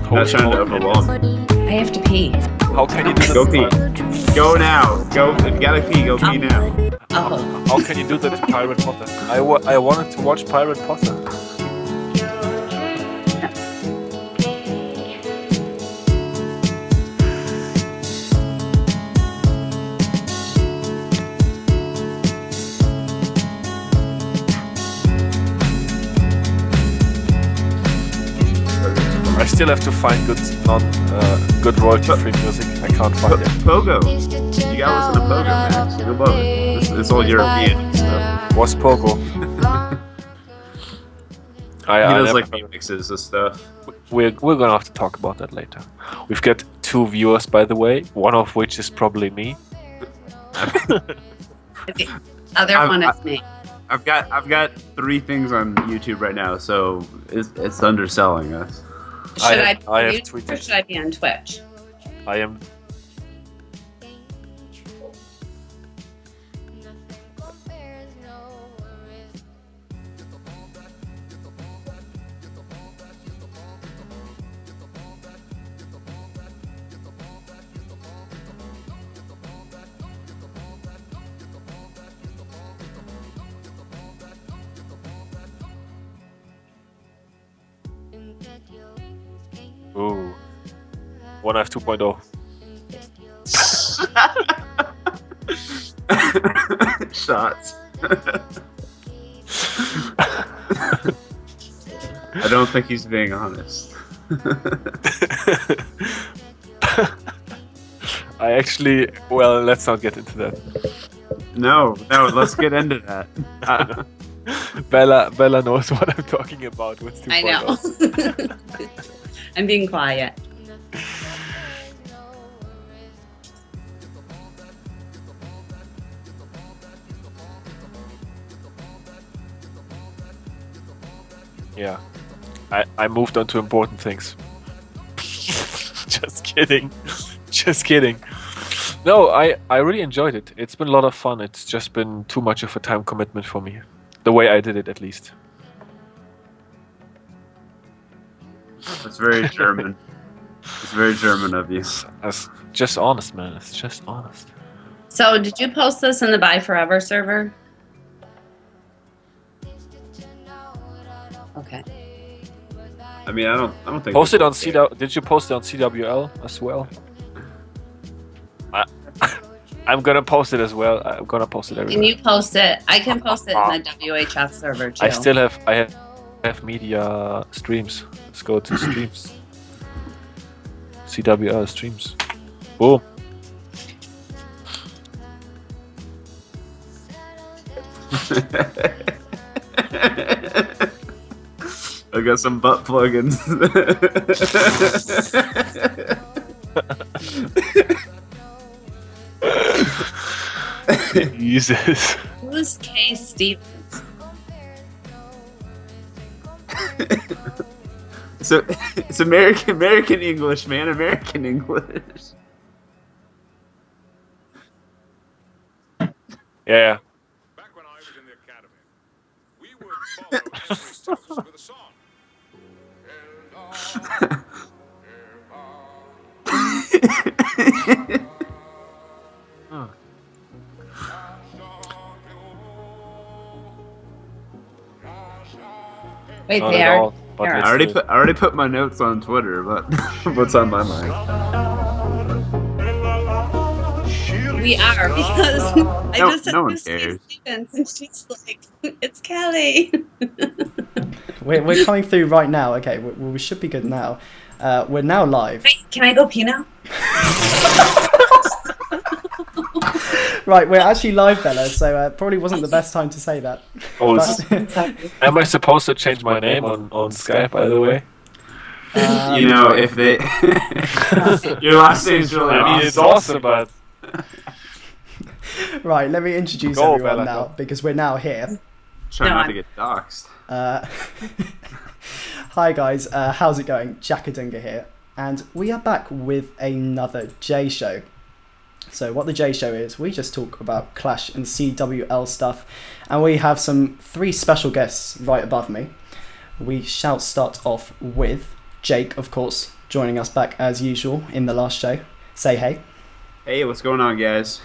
Not trying to overwhelm. I have to pee. How can you do that? Go pee. Go now. Go. If you gotta pee, go pee now. Oh. How can you do that in Pirate Potter? I wanted to watch Pirate Potter. I still have to find good royalty-free music. I can't find it. Pogo. You gotta listen to Pogo, man. You'll love it. It's all European stuff. What's Pogo? He does like remixes and stuff. We're gonna have to talk about that later. We've got 2 viewers, by the way. One of which is probably me. The other one is me. I've got 3 things on YouTube right now, so it's underselling us. Should I have be on YouTube or tweeted. should I be on Twitch? I am. Ooh. One F 2.0. Shots. I don't think he's being honest. I actually, well, let's not get into that. No, let's get into that. Bella knows what I'm talking about with 2.0. I know. I'm being quiet. Yeah. I moved on to important things. Just kidding. Just kidding. No, I really enjoyed it. It's been a lot of fun. It's just been too much of a time commitment for me. The way I did it, at least. It's very German. It's very German of you. It's just honest, man. It's just honest. So, did you post this in the Buy Forever server? Okay. I mean, I don't think. Post it on CW. Did you post it on CWL as well? I'm gonna post it as well. I'm gonna post it everywhere. Can you post it? I can post it in the WHF server too. I have media streams. Let's go to streams. CWL streams. Boom. I got some butt plugins. Jesus. Who's K. Stevens? So it's American English, man. American English. Yeah. Back when I was in the academy, we would follow the footsteps with a song. Wait, Not they at are. all, but Here. let's I already put my notes on Twitter, but what's on my mind? We are because I No- just said no one who's K. cares. Stevens and she's like, it's Kelly. We're coming through right now. Okay, we should be good now. We're now live. Wait, can I go pee now? Right, we're actually live, Bella, so probably wasn't the best time to say that. Oh, But, am I supposed to change my name on Skype, by the way? You know, if they your last name's really I mean, awesome. it's awesome, but right, let me introduce Go, everyone Bella, now, go. because we're now here. Try No, not I'm- to get doxxed. Hi guys, how's it going? Jackadunga here, and we are back with another J Show. So what the J Show is, we just talk about Clash and CWL stuff, and we have 3 special guests right above me. We shall start off with Jake, of course. joining us back as usual in the last show. Say hey. Hey, what's going on, guys?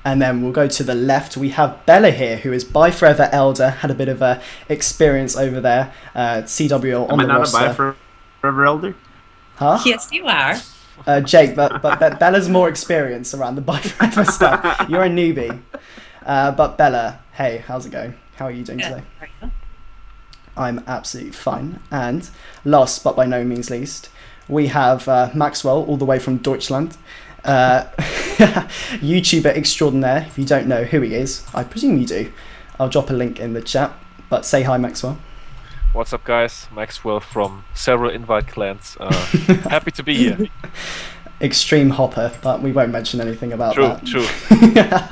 And then we'll go to the left. We have Bella here, who is by Forever Elder, had a bit of a experience over there. CWL on the roster. Am I not a by Forever Elder? Huh? Yes, you are. Jake, but Bella's more experienced around the by Forever stuff. You're a newbie. But Bella, hey, how's it going? How are you doing today? How are you? I'm absolutely fine. And last but by no means least, we have Maxwell, all the way from Deutschland. YouTuber extraordinaire. If you don't know who he is, I presume you do. I'll drop a link in the chat. But say hi, Maxwell. What's up, guys? Maxwell from several invite clans. Happy to be here. Extreme hopper, but we won't mention anything about that. True.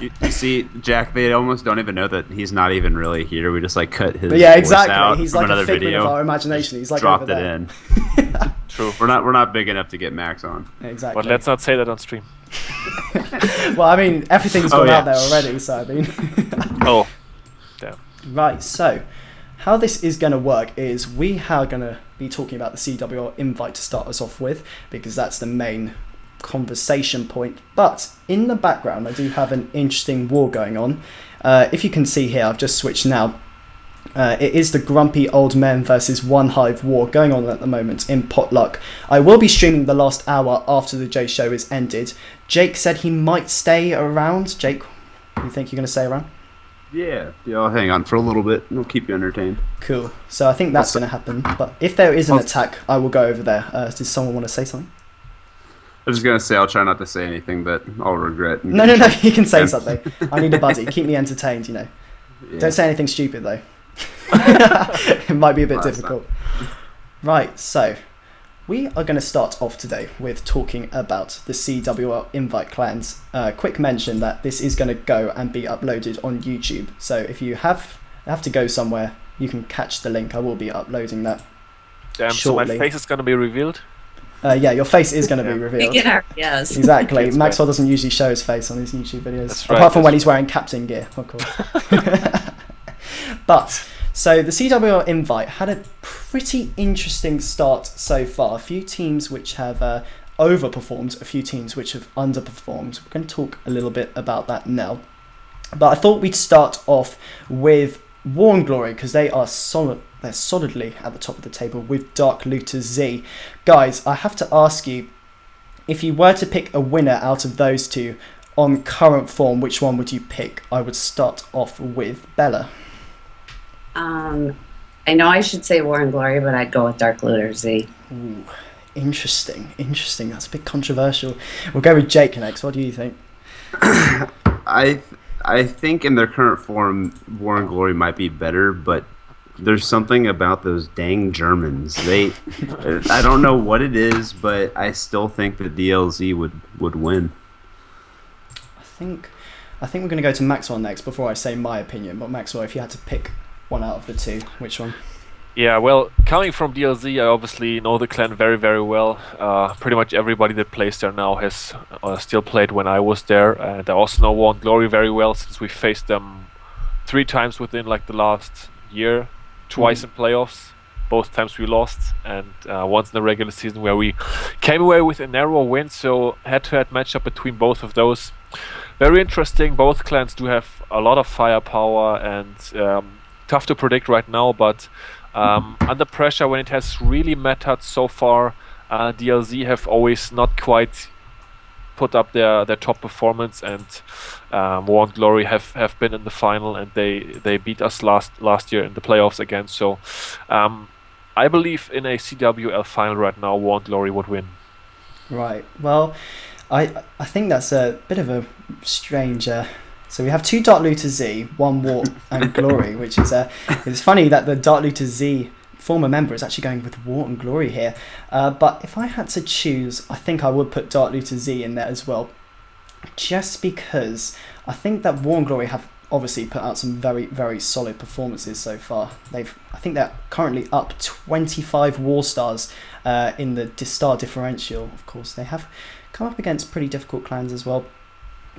You see, Jack, they almost don't even know that he's not even really here. We just like cut his Yeah, voice exactly. out He's from like a another figment video. of our imagination. He's like Dropped over it there. in. True. We're not big enough to get Max on. Exactly. But let's not say that on stream. Well, I mean, everything's gone out there already, so I mean. Oh, damn. Right, so how this is going to work is we are going to be talking about the CWL invite to start us off with, because that's the main conversation point. But in the background, I do have an interesting war going on. If you can see here, I've just switched now. It is the Grumpy Old Men versus One Hive war going on at the moment in Potluck. I will be streaming the last hour after the J show is ended. Jake said he might stay around. Jake, you think you're going to stay around? Yeah, I'll hang on for a little bit. It'll keep you entertained. Cool. So I think that's going to happen. But if there is an attack, I will go over there. Does someone want to say something? I was just going to say I'll try not to say anything, but I'll regret. No, you can say something. I need a buddy. Keep me entertained, you know. Yeah. Don't say anything stupid, though. It might be a bit difficult. Right, so we are going to start off today with talking about the CWL invite clans. Quick mention that this is going to go and be uploaded on YouTube. So if you have to go somewhere, you can catch the link. I will be uploading that Damn, shortly. so my face is going to be revealed? Yeah, your face is going to be revealed. Yes. Exactly. It's Maxwell doesn't usually show his face on his YouTube videos. That's right, Apart from when he's wearing captain gear, of course. But, so the CWL invite had a pretty interesting start so far. A few teams which have overperformed, a few teams which have underperformed. We're going to talk a little bit about that now. But I thought we'd start off with War and Glory, because they are solid. They're solidly at the top of the table with Dark Looter Z. Guys, I have to ask you, if you were to pick a winner out of those two on current form, which one would you pick? I would start off with Bella. I know I should say War and Glory, but I'd go with Dark Looter Z. Ooh, interesting. That's a bit controversial. We'll go with Jake next. What do you think? I think in their current form, War and Glory might be better, but there's something about those dang Germans. I don't know what it is, but I still think that DLZ would win. I think we're going to go to Maxwell next before I say my opinion. But Maxwell, if you had to pick one out of the two, which one? Yeah, well, coming from DLZ, I obviously know the clan very, very well. Pretty much everybody that plays there now has still played when I was there. And I also know War and Glory very well, since we faced them 3 times within like the last year. Twice in playoffs, both times we lost, and once in the regular season where we came away with a narrow win. So head-to-head matchup between both of those, very interesting. Both clans do have a lot of firepower and tough to predict right now, but under pressure when it has really mattered so far, DLZ have always not quite put up their top performance, and War and Glory have been in the final, and they beat us last year in the playoffs again. So I believe in a CWL final right now, War and Glory would win. Right. Well, I think that's a bit of a strange. So we have 2 Dark Looter Z, 1 War and Glory, which is it's funny that the Dark Looter Z former member is actually going with War and Glory here. But if I had to choose, I think I would put Dark Looter Z in there as well, just because I think that War and Glory have obviously put out some very, very solid performances so far. I think they're currently up 25 War Stars in the star differential. Of course, they have come up against pretty difficult clans as well.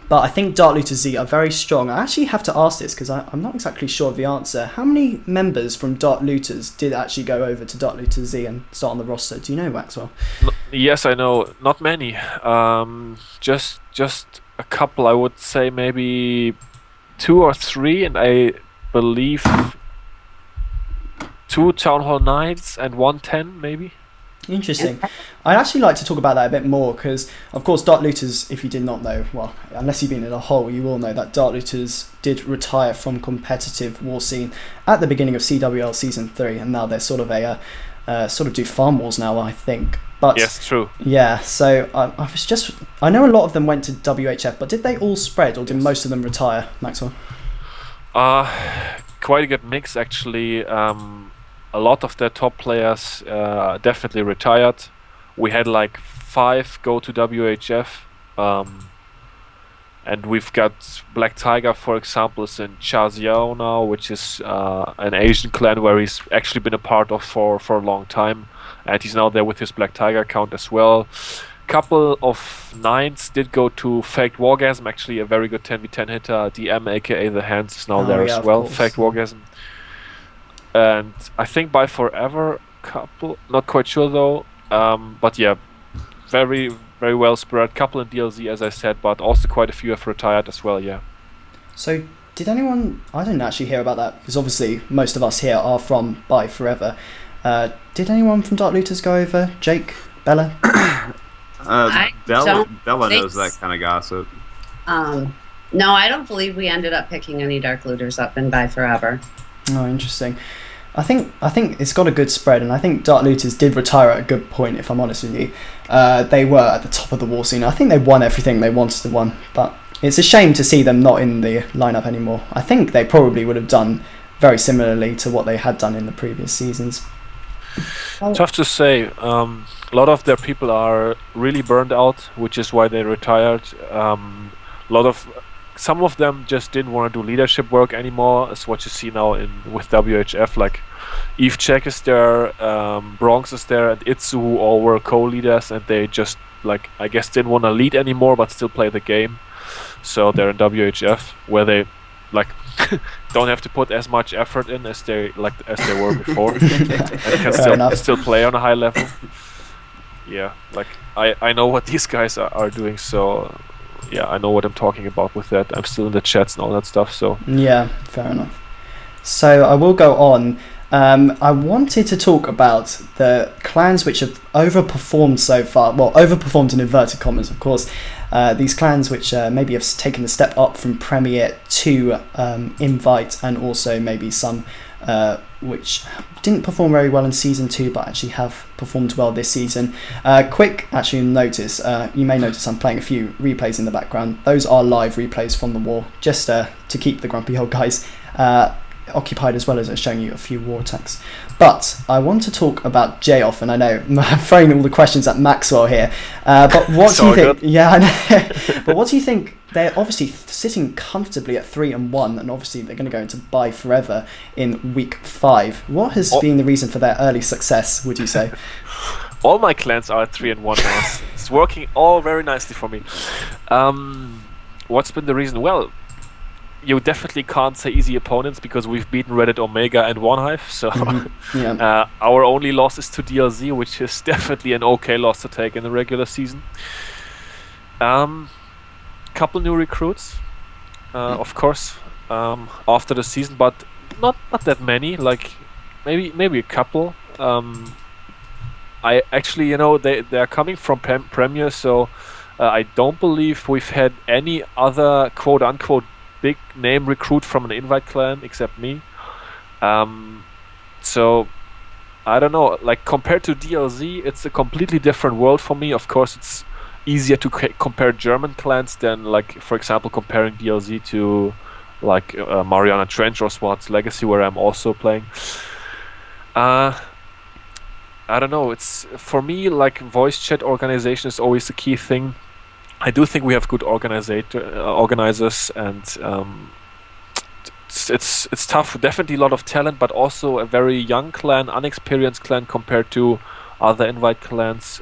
But I think Dark Looter Z are very strong. I actually have to ask this because I'm not exactly sure of the answer. How many members from Dark Looters did actually go over to Dark Looter Z and start on the roster? Do you know, Maxwell? Yes, I know. Not many. Just a couple. I would say maybe 2 or 3, and I believe 2 Town Hall 9s and 1 10 maybe. Interesting. I'd actually like to talk about that a bit more because, of course, Dark Looters, if you did not know, well, unless you've been in a hole, you will know that Dark Looters did retire from competitive war scene at the beginning of CWL Season 3, and now they're sort of do farm wars now, I think. But yes, true. Yeah, so I know a lot of them went to WHF, but did they all spread or did most of them retire, Maxwell? Quite a good mix, actually. A lot of their top players definitely retired. We had like 5 go to WHF, and we've got Black Tiger, for example, is in Chaziao now, which is an Asian clan where he's actually been a part of for a long time, and he's now there with his Black Tiger account as well. Couple of 9s did go to Faked Wargasm, actually a very good 10v10 hitter. DM, aka The Hands, is now there as well. Faked Wargasm. And I think by Forever, couple, not quite sure though. But yeah, very, very well spread. Couple in DLZ, as I said, but also quite a few have retired as well, yeah. So, did anyone... I didn't actually hear about that, because obviously most of us here are from By Forever. Did anyone from Dark Looters go over? Jake? Bella? Bella knows that kind of gossip. No, I don't believe we ended up picking any Dark Looters up in By Forever. Oh, interesting. I think it's got a good spread, and I think Dark Looters did retire at a good point, if I'm honest with you. They were at the top of the war scene. I think they won everything they wanted to win, but it's a shame to see them not in the lineup anymore. I think they probably would have done very similarly to what they had done in the previous seasons. Tough to say. A lot of their people are really burned out, which is why they retired. Some of them just didn't want to do leadership work anymore. It's what you see now with WHF. Like Eve Check is there, Bronx is there, and Itzu, who all were co-leaders, and they just I guess didn't want to lead anymore, but still play the game. So they're in WHF, where they don't have to put as much effort in as they were before, and can still play on a high level. Yeah, I know what these guys are doing, so. Yeah, I know what I'm talking about with that. I'm still in the chats and all that stuff, so... Yeah, fair enough. So I will go on. I wanted to talk about the clans which have overperformed so far. Well, overperformed in inverted commas, of course. These clans which maybe have taken the step up from Premier to Invite, and also maybe some which didn't perform very well in Season 2 but actually have performed well this season. Quick notice, you may notice I'm playing a few replays in the background. Those are live replays from the war, just to keep the grumpy old guys occupied, as well as showing you a few war attacks. But I want to talk about J-Off, and I know I'm throwing all the questions at Maxwell here, but what do you think? Good. Yeah, I know. But what do you think? They're obviously sitting comfortably at 3-1, and obviously they're going to go into By Forever in week 5. What has been the reason for their early success, would you say? All my clans are at 3-1 now. It's working all very nicely for me. What's been the reason? Well, you definitely can't say easy opponents, because we've beaten Reddit Omega and One Hive, so yeah. Our only loss is to DLZ, which is definitely an okay loss to take in the regular season. Couple new recruits, of course, after the season, but not that many. Maybe a couple. I actually, they are coming from Premier, so I don't believe we've had any other quote unquote big name recruit from an Invite clan except me. So I don't know. Compared to DLZ, it's a completely different world for me. Of course, it's easier to compare German clans than, for example, comparing DLZ to Mariana Trench or Swart's Legacy, where I'm also playing. I don't know. It's for me, voice chat organization is always the key thing. I do think we have good organizers, and it's tough. Definitely a lot of talent, but also a very young clan, unexperienced clan compared to other Invite clans.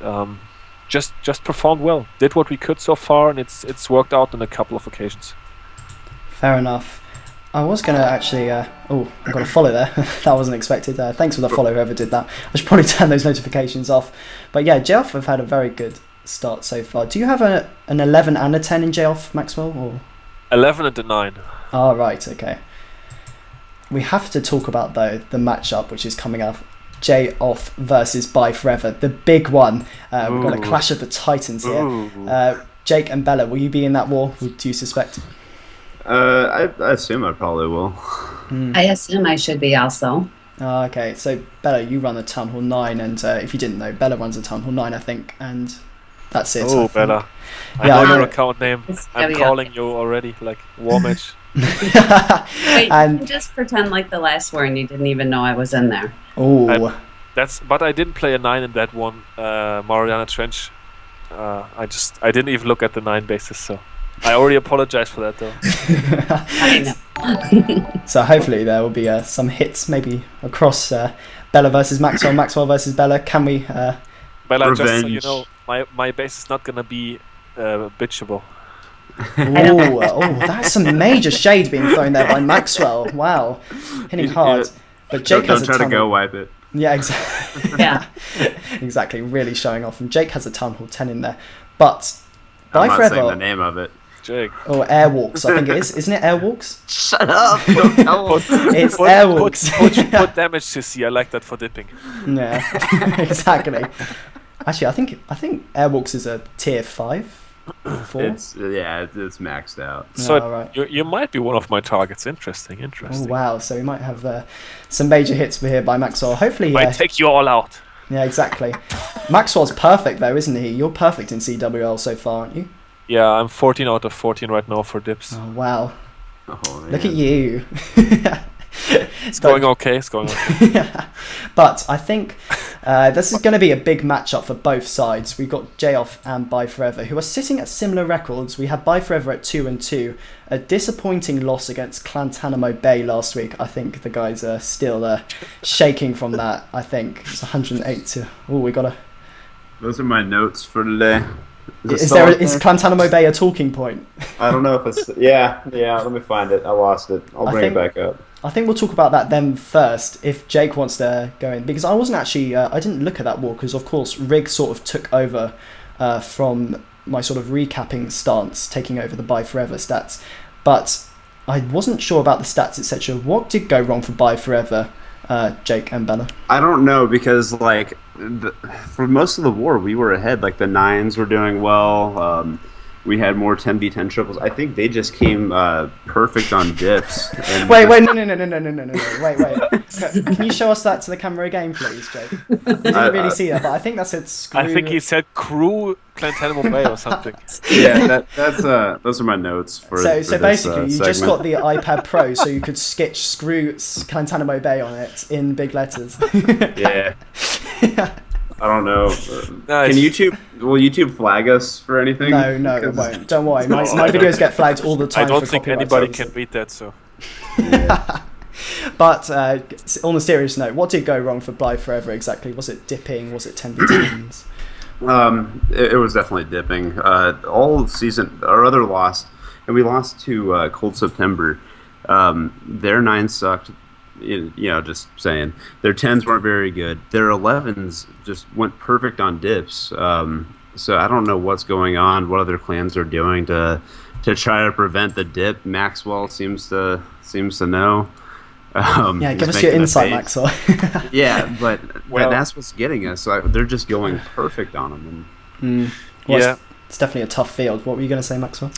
just performed well. Did what we could so far, and it's worked out on a couple of occasions. Fair enough. I was going to actually... I got a follow there. That wasn't expected. Thanks for the follow, whoever did that. I should probably turn those notifications off. But yeah, J-Off have had a very good start so far. Do you have an 11 and a 10 in J-Off, Maxwell? Or? 11 and a 9. Oh, right, okay. We have to talk about, though, the matchup which is coming up. J-Off versus Buy Forever, the big one. We've got a clash of the titans here. Jake and Bella, will you be in that war? Do you suspect? I assume I probably will. I assume I should be also. Okay, so Bella, you run a Town Hall 9, and if you didn't know, Bella runs a Town Hall 9, I think, and that's it. Oh, Bella. I Yeah, know I know. your account name. I'm calling you already, like, war match. Wait, And- just pretend like the last war and you didn't even know I was in there. Oh, But I didn't play a 9 in that one, Mariana Trench. I didn't even look at the 9 bases, so I already apologize for that, though. I know. so hopefully there will be some hits maybe across Bella versus Maxwell, Maxwell versus Bella. Can we? Bella, just so you Revenge. know, my base is not gonna be bitchable. That's some major shade being thrown there by Maxwell. Wow, hitting hard. But Jake Don't has try a to Town go Hall. wipe it. Yeah, exactly. Yeah. Exactly. Really showing off. And Jake has a Town Hall 10 in there, but I'm Buy not saying the Forever name of it. Jake. or Airwalks, I think it is. Isn't it Airwalks? Shut up! Don't tell him. It's Airwalks. Put damage CC. I like that for dipping. Yeah, exactly. Actually, I think Airwalks is a tier 5, 4. It's maxed out. So right. you might be one of my targets. Interesting. Oh wow! So we might have some major hits here by Maxwell. Hopefully, Might take you all out. yeah, exactly. Maxwell's perfect though, isn't he? You're perfect in CWL so far, aren't you? Yeah, I'm 14 out of 14 right now for dips. Oh wow! Oh, Look at man. you. It's going okay. It's going okay. But I think this is going to be a big matchup for both sides. We've got J-Off and Buy Forever, who are sitting at similar records. We had Buy Forever at 2-2. A disappointing loss against Clantanamo Bay last week. I think the guys are still shaking from that. I think it's 108 to... Oh, we got a... Those are my notes for today. Is Clantanamo Bay a talking point? I don't know if it's... Yeah, let me find it. I lost it. I'll I bring think- it back up. I think we'll talk about that then first, if Jake wants to go in. Because I wasn't actually... I didn't look at that war, because of course Rig sort of took over from my sort of recapping stance, taking over the Buy Forever stats. But I wasn't sure about the stats, etc. What did go wrong for Buy Forever, Jake and Bella? I don't know, because like for most of the war we were ahead. Like the 9s were doing well. We had more 10v10 triples. I think they just came perfect on dips. And Wait, no. Wait. Can you show us that to the camera again, please, Jake? I didn't really see that, but I think that's it. I think he said crew Clantanamo Bay or something. Yeah, that's those are my notes for. So this, basically, you just segment. got the iPad Pro, so you could sketch screw Clantanamo Bay on it in big letters. Yeah. I don't know. Nice. Will YouTube flag us for anything? No, it won't. Don't worry. My videos get flagged all the time. I don't for think copyright anybody services. can beat that. So But on a serious note, what did go wrong for Buy Forever exactly? Was it dipping? Was it 10v10s? It was definitely dipping. All season, our other loss, and we lost to Cold September. Their 9s sucked. Just saying. Their 10s weren't very good. Their 11s just went perfect on dips. So I don't know what's going on, what other clans are doing to try to prevent the dip. Maxwell seems to know. Yeah, he's give us your making a insight, face. Maxwell. Yeah, but Well- that's what's getting us. So they're just going perfect on them. Well, yeah. it's definitely a tough field. What were you going to say, Maxwell?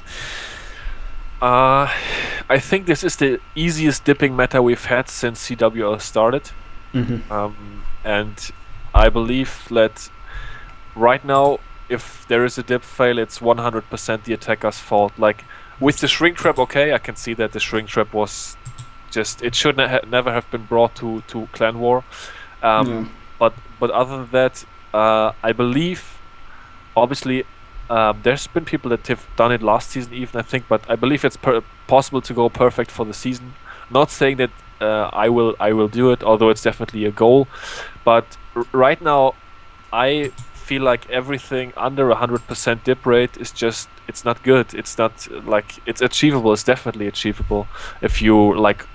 I think this is the easiest dipping meta we've had since CWL started. And I believe that right now, if there is a dip fail, it's 100% the attacker's fault. Like with the shrink trap, okay, I can see that the shrink trap was just, it should never have been brought to clan war. But other than that, I believe, obviously, there's been people that have done it last season even, I think, but I believe it's possible to go perfect for the season. Not saying that I will do it, although it's definitely a goal. But right now, I feel like everything under 100% dip rate is just, it's not good. It's not like, it's achievable. It's definitely achievable if you like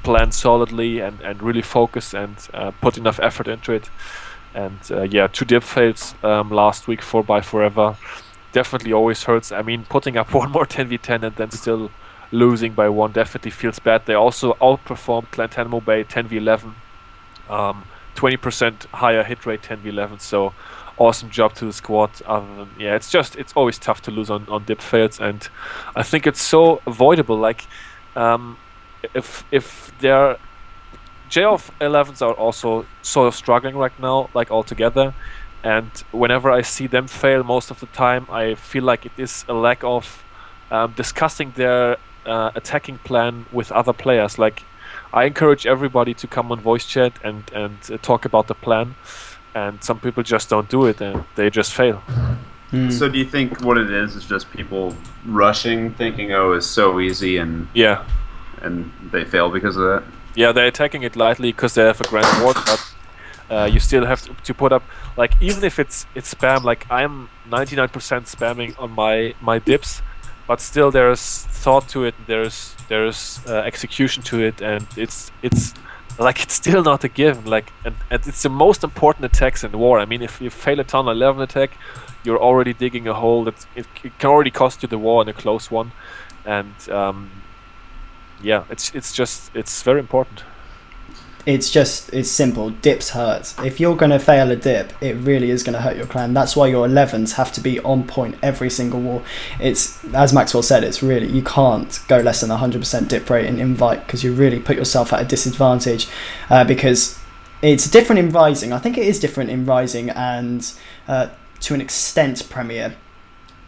plan solidly and really focus and put enough effort into it. And yeah, 2 dip fails last week, 4x forever. Definitely always hurts. I mean, putting up one more 10v10 and then still losing by 1 definitely feels bad. They also outperformed Clantanamo Bay 10v11. 20% higher hit rate 10v11. So awesome job to the squad. Yeah, it's always tough to lose on dip fails, and I think it's so avoidable. Like, if they're JF 11s are also sort of struggling right now, like altogether. And whenever I see them fail, most of the time, I feel like it is a lack of discussing their attacking plan with other players. Like, I encourage everybody to come on voice chat and talk about the plan. And some people just don't do it, and they just fail. So do you think what it is just people rushing, thinking, oh, it's so easy, and they fail because of that? Yeah, they're attacking it lightly because they have a grand ward, but you still have to put up, like, even if it's spam, like I'm 99% spamming on my dips, but still there's thought to it, there's execution to it, and it's like, it's still not a given, like, and it's the most important attacks in war. I mean, if you fail a ton 11 attack, you're already digging a hole that it can already cost you the war in a close one, and yeah, it's very important. It's simple. Dips hurt. If you're going to fail a dip, it really is going to hurt your clan. That's why your 11s have to be on point every single war. It's, as Maxwell said, it's really, you can't go less than 100% dip rate in invite, because you really put yourself at a disadvantage, because it's different in Rising. I think it is different in Rising and to an extent Premier,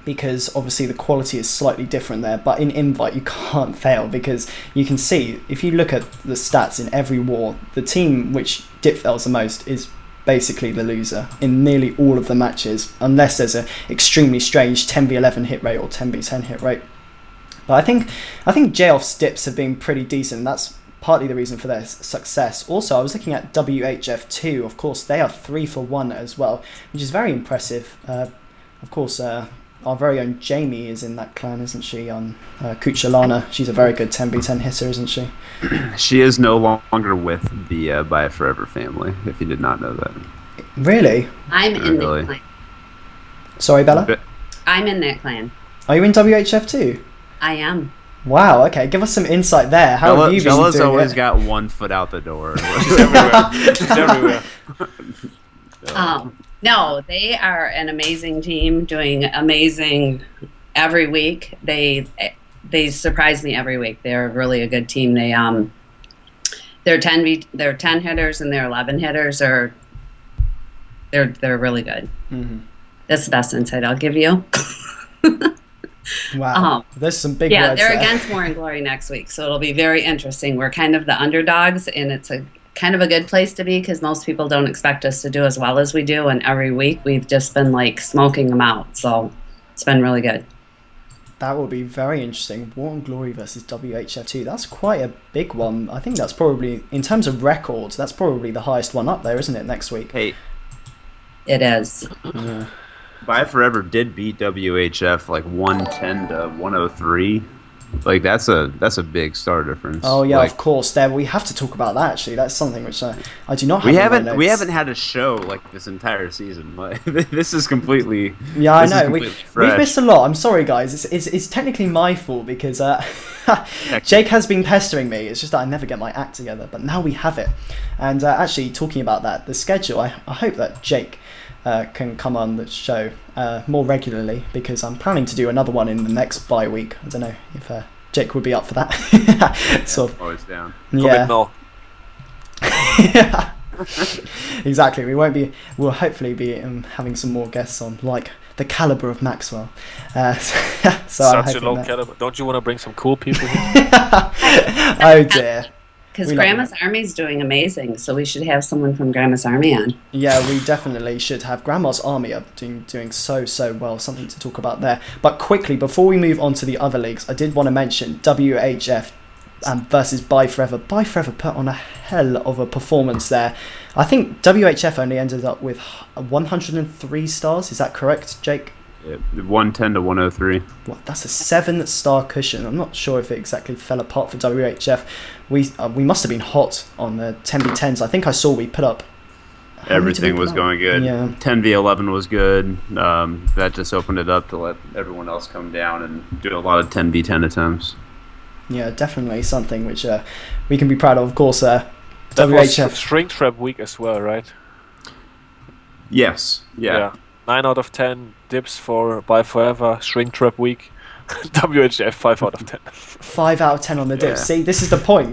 because obviously the quality is slightly different there, but in invite you can't fail, because you can see, if you look at the stats in every war, the team which dip fails the most is basically the loser in nearly all of the matches, unless there's an extremely strange 10v11 hit rate or 10v10 hit rate. But I think JOF's dips have been pretty decent. That's partly the reason for their success. Also, I was looking at WHF2, of course they are 3 for 1 as well, which is very impressive. Of course, our very own Jamie is in that clan, isn't she? On Kuchalana, she's a very good 10v10 hitter, isn't she? She is no longer with the Buy It Forever family, if you did not know that. Really? I'm in really. that clan. Sorry, Bella? I'm in that clan. Are you in WHF too? I am. Wow, okay, give us some insight there. How have you been Bella's doing always it? got 1 foot out the door. She's everywhere. She's everywhere. No, they are an amazing team, doing amazing every week. They surprise me every week. They're really a good team. Their 10 hitters and their 11 hitters are they're really good. Mm-hmm. That's the best insight I'll give you. Wow, there's some big yeah, words they're there. against War and Glory next week, so it'll be very interesting. We're kind of the underdogs, and it's a kind of a good place to be, because most people don't expect us to do as well as we do, and every week we've just been like smoking them out, so it's been really good. That will be very interesting. War and Glory versus WHF2. That's quite a big one. I think that's probably, in terms of records, that's probably the highest one up there, isn't it, next week? Hey, It is. Yeah. Buy It Forever did beat WHF like 110 to 103. Like that's a big star difference. Oh yeah, like, of course. There, we have to talk about that. Actually, that's something which I do not have. we haven't had a show like this entire season. Like this is completely. Yeah, I this is know. completely We've fresh. missed a lot. I'm sorry, guys. It's technically my fault, because Jake has been pestering me. It's just that I never get my act together. But now we have it. And actually, talking about that, the schedule. I hope that Jake can come on the show more regularly, because I'm planning to do another one in the next bye week. I don't know if Jake would be up for that. Sort of. Always down. Yeah. No. Yeah. Exactly. We'll hopefully be having some more guests on, like the caliber of Maxwell. So I'm Such a hoping low that- caliber. Don't you want to bring some cool people here? Oh dear. Because We love Grandma's Army's doing amazing, so we should have someone from Grandma's Army on. Yeah, we definitely should have. Grandma's Army are doing so well. Something to talk about there. But quickly, before we move on to the other leagues, I did want to mention WHF versus Bye Forever. Bye Forever put on a hell of a performance there. I think WHF only ended up with 103 stars. Is that correct, Jake? 110 to 103. Well, that's a 7-star cushion. I'm not sure if it exactly fell apart for WHF. We must have been hot on the 10v10s. I think I saw we put up. Everything was going good. Yeah. 10v11 was good. That just opened it up to let everyone else come down and do a lot of 10v10 attempts. Yeah, definitely something which we can be proud of. Of course, That WHF. was Shrink Trap week as well, right? Yes. Yeah. 9 out of 10 dips for Bye Forever, Shrink Trap week. WHF 5 out of 10. 5 out of 10 on the dip. Yeah. See, this is the point.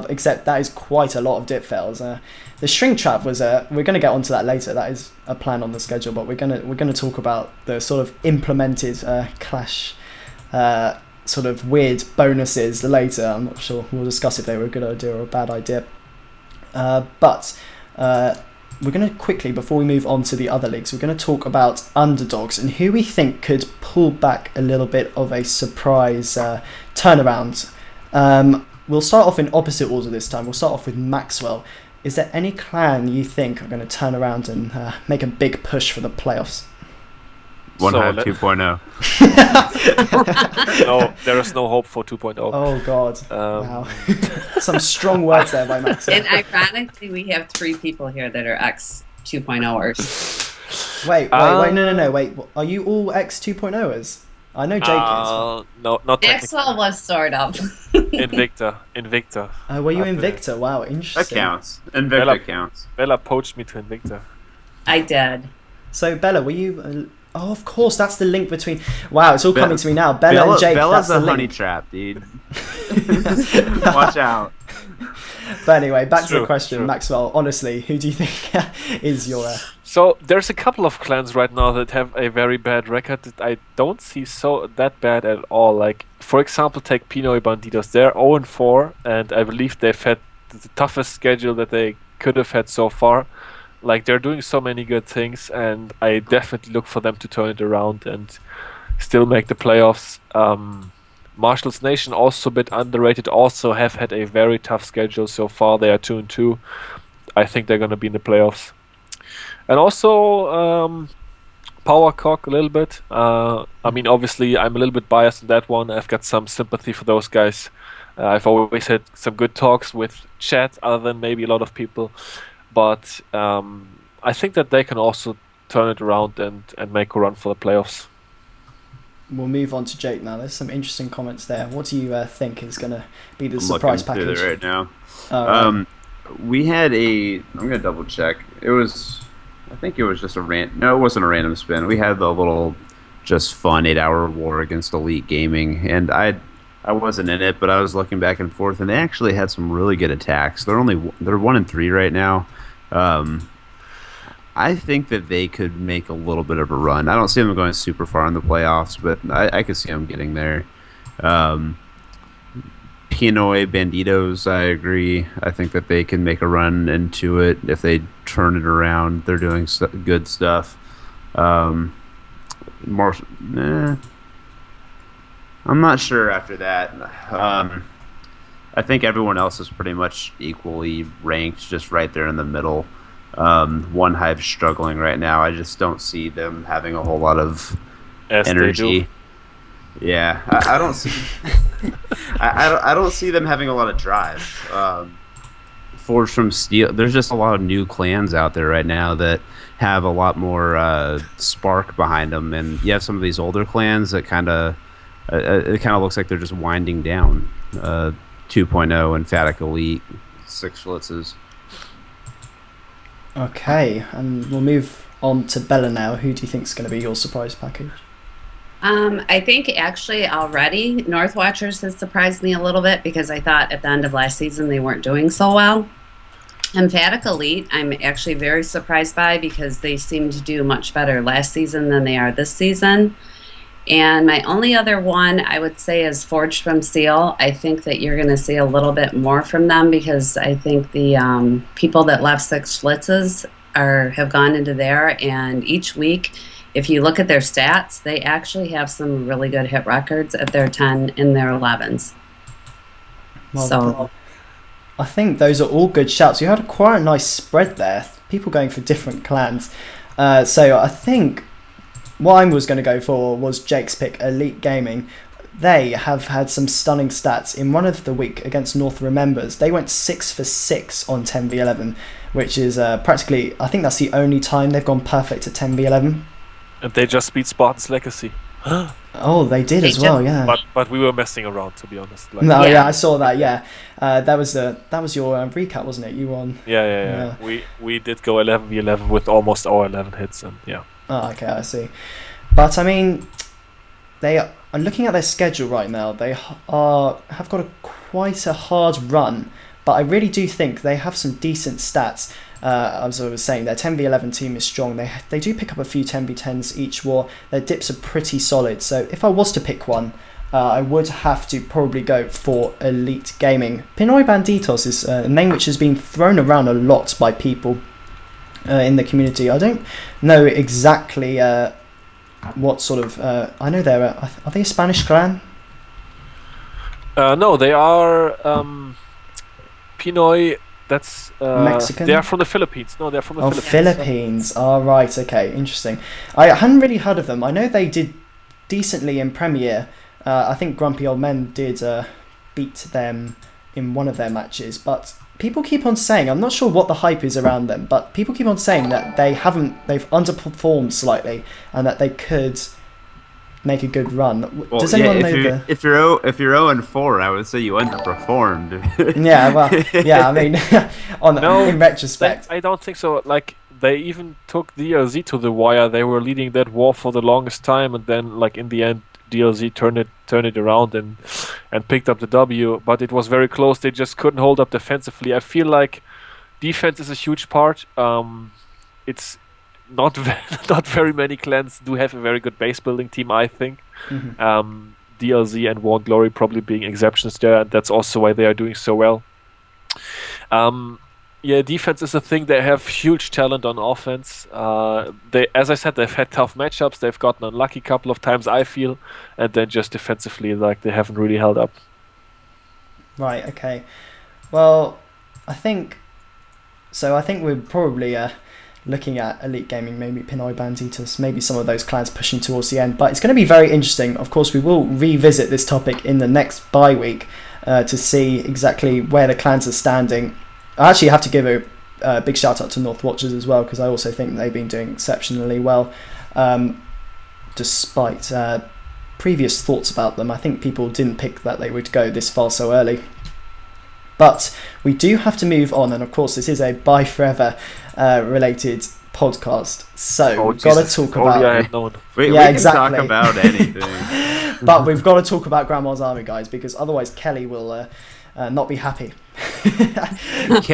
Except that is quite a lot of dip fails. The shrink trap was we're going to get onto that later. That is a plan on the schedule, but we're going to talk about the sort of implemented Clash sort of weird bonuses later. I'm not sure. We'll discuss if they were a good idea or a bad idea. But we're going to quickly, before we move on to the other leagues, we're going to talk about underdogs and who we think could pull back a little bit of a surprise turnaround. We'll start off in opposite order this time. We'll start off with Maxwell. Is there any clan you think are going to turn around and make a big push for the playoffs? One Hive let- 2.0. No, there is no hope for 2.0. Oh, God. Um, Wow. Some strong words there by Maxwell. And ironically, we have 3 people here that are X 2.0ers. Wait, no. Wait, are you all X 2.0ers? I know Jake is. No, not technically. Maxwell was sort of. Invicta. Were you Up Invicta? Wow, That interesting. counts. Invicta counts. Bella poached me to Invicta. I did. So, Bella, were you... oh, of course, that's the link between... Wow, it's all coming to me now. Bella and Jake, Bella's that's a the honey link. trap, dude. Watch out. But anyway, back to the True, question, true. Maxwell. Honestly, who do you think is your... So there's a couple of clans right now that have a very bad record that I don't see that bad at all. Like, for example, take Pinoy Bandidos. They're 0-4, and I believe they've had the toughest schedule that they could have had so far. Like, they're doing so many good things, and I definitely look for them to turn it around and still make the playoffs. Marshall's Nation, also a bit underrated, also have had a very tough schedule so far. They are 2-2. I think they're going to be in the playoffs. And also Powercock a little bit. I mean, obviously, I'm a little bit biased on that one. I've got some sympathy for those guys. I've always had some good talks with chat, other than maybe a lot of people. But I think that they can also turn it around and make a run for the playoffs. We'll move on to Jake now. There's some interesting comments there. What do you think is going to be the I'm surprise looking through package? it right now. Right. We had I'm gonna double check. I think it was just no, it wasn't a random spin. We had the little just fun 8-hour war against Elite Gaming, and I wasn't in it, but I was looking back and forth, and they actually had some really good attacks. They're 1-3 right now. I think that they could make a little bit of a run. I don't see them going super far in the playoffs, but I could see them getting there. Pinoy Bandidos, I agree. I think that they can make a run into it if they turn it around. They're doing good stuff. I'm not sure after that. I think everyone else is pretty much equally ranked, just right there in the middle. One Hive struggling right now. I just don't see them having a whole lot of energy. Yeah, I don't see. I don't see them having a lot of drive. Forged from Steel. There's just a lot of new clans out there right now that have a lot more spark behind them, and you have some of these older clans that it kind of looks like they're just winding down. 2.0, Emphatic Elite, 6 Flitzes. Okay, and we'll move on to Bella now. Who do you think is going to be your surprise package? I think actually already North Watchers has surprised me a little bit because I thought at the end of last season they weren't doing so well. Emphatic Elite, I'm actually very surprised by because they seem to do much better last season than they are this season. And my only other one I would say is Forged from Steel. I think that you're going to see a little bit more from them because I think the people that left 6 Flitzes have gone into there, and each week, if you look at their stats, they actually have some really good hit records at their 10 and their 11s. Well, So I think those are all good shouts. You had quite a nice spread there. People going for different clans. So I think what I was going to go for was Jake's pick, Elite Gaming. They have had some stunning stats. In one of the week against North Remembers, they went 6 for 6 on 10v11, which is practically, I think that's the only time they've gone perfect at 10v11. And they just beat Spartan's Legacy. Oh, they did as well, yeah. But we were messing around, to be honest. Like, No, Yeah. yeah, I saw that. Yeah, that was your recap, wasn't it? You won. yeah. We did go 11v11 with almost our 11 hits, and yeah. Oh, okay, I see. But I mean, they are looking at their schedule right now. They have got quite a hard run, but I really do think they have some decent stats. As I was saying, their 10v11 team is strong. They do pick up a few 10v10s each war. Their dips are pretty solid. So if I was to pick one, I would have to probably go for Elite Gaming. Pinoy Banditos is a name which has been thrown around a lot by people in the community. I don't know exactly what sort of... I know are they a Spanish clan? No, they are Pinoy. That's Mexican? They are from the Philippines. No, they're from the Philippines. Philippines. Oh, right. Okay, interesting. I hadn't really heard of them. I know they did decently in Premier. I think Grumpy Old Men did beat them in one of their matches, but people keep on saying, I'm not sure what the hype is around them, but people keep on saying that they've underperformed slightly and that they could make a good run. Well, Does anyone know if you're 0-4, I would say you underperformed. Yeah, well, yeah. I mean, in retrospect, I don't think so. Like, they even took DLZ to the wire. They were leading that war for the longest time, and then, like, in the end, DLZ turned it around and picked up the W. But it was very close. They just couldn't hold up defensively. I feel like defense is a huge part. It's not very many clans do have a very good base building team, I think. Mm-hmm. DLZ and War and Glory probably being exceptions there, and that's also why they are doing so well. Yeah, defense is a thing. They have huge talent on offense. As I said, they've had tough matchups. They've gotten unlucky a couple of times, I feel, and then just defensively, like, they haven't really held up. Right. Okay. Well, I think we're probably looking at Elite Gaming, maybe Pinoy Banditos, maybe some of those clans pushing towards the end. But it's going to be very interesting. Of course, we will revisit this topic in the next bye week to see exactly where the clans are standing. I actually have to give a big shout out to North Watchers as well, because I also think they've been doing exceptionally well, despite previous thoughts about them. I think people didn't pick that they would go this far so early. But we do have to move on, and of course this is a Bye Forever related podcast, so we've got to talk about... We can talk about anything. But we've got to talk about Grandma's Army, guys, because otherwise Kelly will not be happy.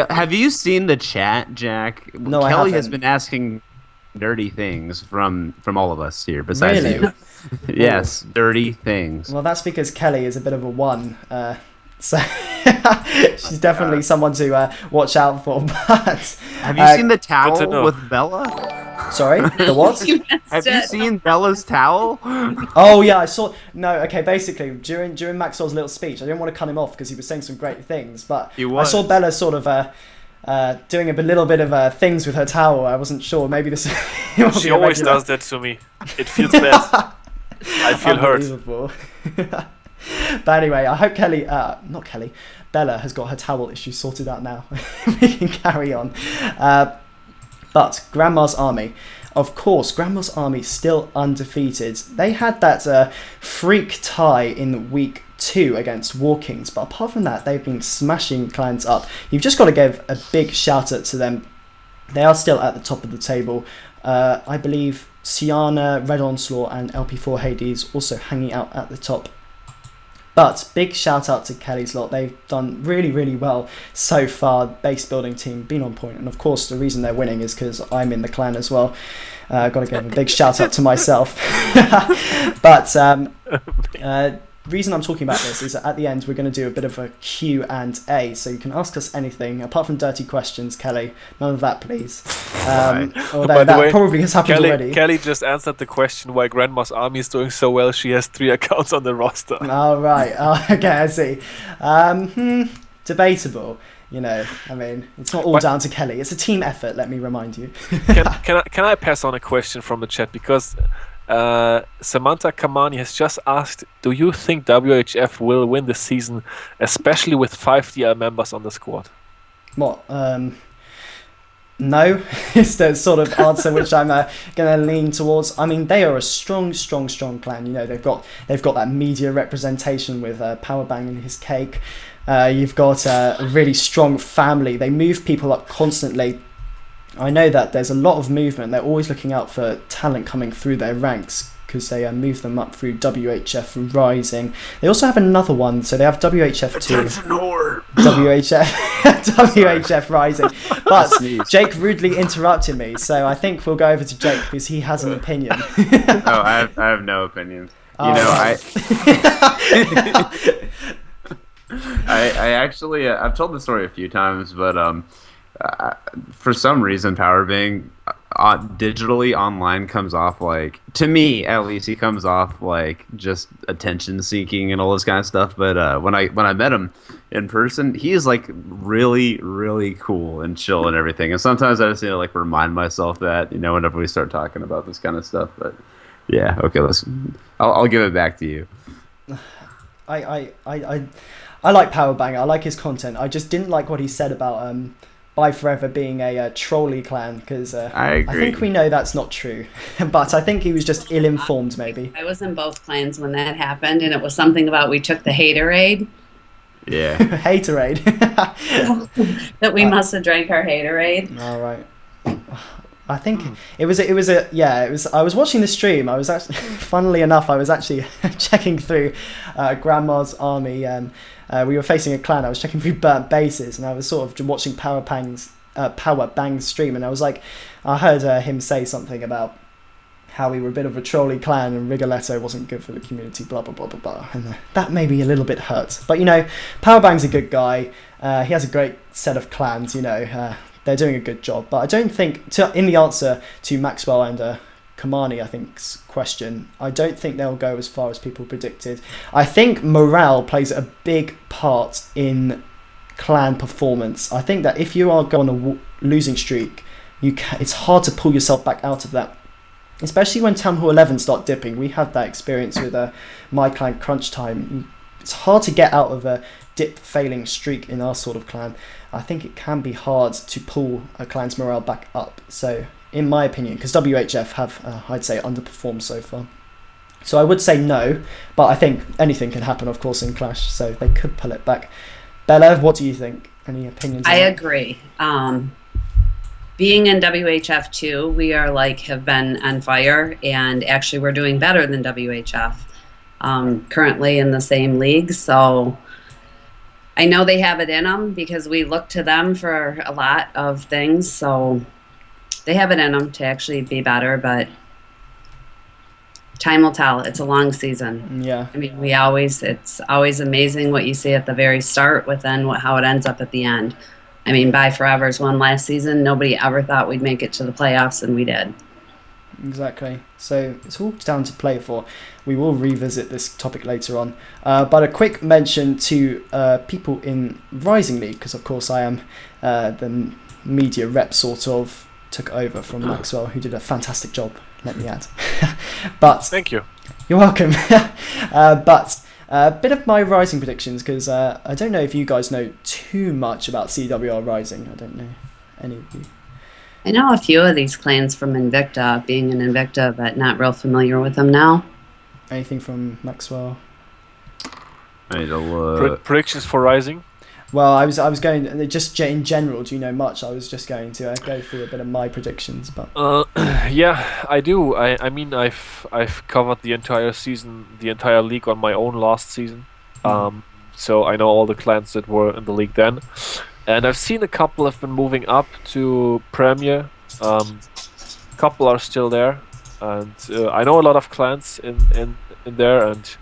Have you seen the chat, Jack? No, I Kelly haven't. has been asking dirty things from all of us here, besides Really? you. Yes, dirty things. Well, that's because Kelly is a bit of a one, so she's definitely someone to watch out for. But have you seen the towel with Bella? Sorry, the what? Have you seen Bella's towel? Oh yeah, I saw. No, okay. Basically, during Maxwell's little speech, I didn't want to cut him off because he was saying some great things, but I saw Bella sort of doing a little bit of things with her towel. I wasn't sure. Maybe this. She always does that to me. It feels bad. I feel hurt. But anyway, I hope Bella has got her towel issue sorted out now. We can carry on. But Grandma's Army, of course, Grandma's Army still undefeated. They had that freak tie in week 2 against War Kings, but apart from that, they've been smashing clients up. You've just got to give a big shout out to them. They are still at the top of the table. I believe Siana, Red Onslaught, and LP4 Hades also hanging out at the top. But big shout out to Kelly's lot. They've done really, really well so far. Base building team been on point, and of course the reason they're winning is because I'm in the clan as well. Got to give a big shout out to myself. But reason I'm talking about this is that at the end we're going to do a bit of a Q&A, so you can ask us anything apart from dirty questions, Kelly. None of that, please. Although By the that way, probably has happened already. Kelly just answered the question why Grandma's army is doing so well. She has 3 accounts on the roster. Oh right. Oh, okay, I see. Debatable. You know, I mean, it's not all down to Kelly. It's a team effort. Let me remind you. Can I pass on a question from the chat, because Samantha Kamani has just asked, do you think WHF will win this season, especially with 5 DL members on the squad? What? No, is the sort of answer which I'm going to lean towards. I mean, they are a strong clan. You know, they've got that media representation with Powerbang and his cake. You've got a really strong family. They move people up constantly. I know that there's a lot of movement. They're always looking out for talent coming through their ranks because they move them up through WHF Rising. They also have another one, so they have WHF2, WHF Rising. But Jake rudely interrupted me, so I think we'll go over to Jake because he has an opinion. I have no opinion. You know, I actually I've told the story a few times, but for some reason Powerbang digitally online comes off like, to me at least, he comes off like just attention seeking and all this kind of stuff. But when I met him in person, he is like really cool and chill and everything. And sometimes I just need to like remind myself that, you know, whenever we start talking about this kind of stuff. But yeah, okay, I'll give it back to you. I like Powerbang. I like his content. I just didn't like what he said about Bye Forever being a trolley clan, because I think we know that's not true. But I think he was just ill-informed, maybe. I was in both clans when that happened, and it was something about we took the haterade. Yeah. Haterade. That we must have drank our haterade. All right. I think I was watching the stream. I was actually, funnily enough, I was actually checking through Grandma's army. We were facing a clan. I was checking through burnt bases, and I was sort of watching Powerbang's stream, and I was like, I heard him say something about how we were a bit of a trolley clan and Rigoletto wasn't good for the community, blah blah blah blah blah, and that made me a little bit hurt. But you know, Powerbang's a good guy. He has a great set of clans. You know. They're doing a good job, but I don't think, in the answer to Maxwell and Kamani, I think's question, I don't think they'll go as far as people predicted. I think morale plays a big part in clan performance. I think that if you are going on a losing streak, it's hard to pull yourself back out of that, especially when Town Hall 11 start dipping. We had that experience with my clan Crunch Time. It's hard to get out of a dip failing streak in our sort of clan. I think it can be hard to pull a clan's morale back up. So, in my opinion, because WHF have, I'd say, underperformed so far. So I would say no, but I think anything can happen, of course, in Clash. So they could pull it back. Bella, what do you think? Any opinions? I agree. Being in WHF 2, we are have been on fire, and actually we're doing better than WHF. Currently in the same league, so I know they have it in them because we look to them for a lot of things, so they have it in them to actually be better, but time will tell. It's a long season. Yeah. I mean, it's always amazing what you see at the very start with then how it ends up at the end. I mean, Bye Forever's won last season. Nobody ever thought we'd make it to the playoffs, and we did. Exactly. So it's all down to play for. We will revisit this topic later on. But a quick mention to people in Rising League, because of course I am the media rep, sort of took over from Maxwell, who did a fantastic job, let me add. But thank you. You're welcome. But a bit of my Rising predictions, because I don't know if you guys know too much about CWR Rising. I don't know if any of you. I know a few of these clans from Invicta, being an Invicta, but not real familiar with them now. Anything from Maxwell? I need to look. Predictions for Rising? Well, I was going just in general. Do you know much? I was just going to go through a bit of my predictions, but yeah, I do. I mean, I've covered the entire season, the entire league on my own last season. So I know all the clans that were in the league then. And I've seen a couple have been moving up to Premier. A couple are still there, and I know a lot of clans in there. And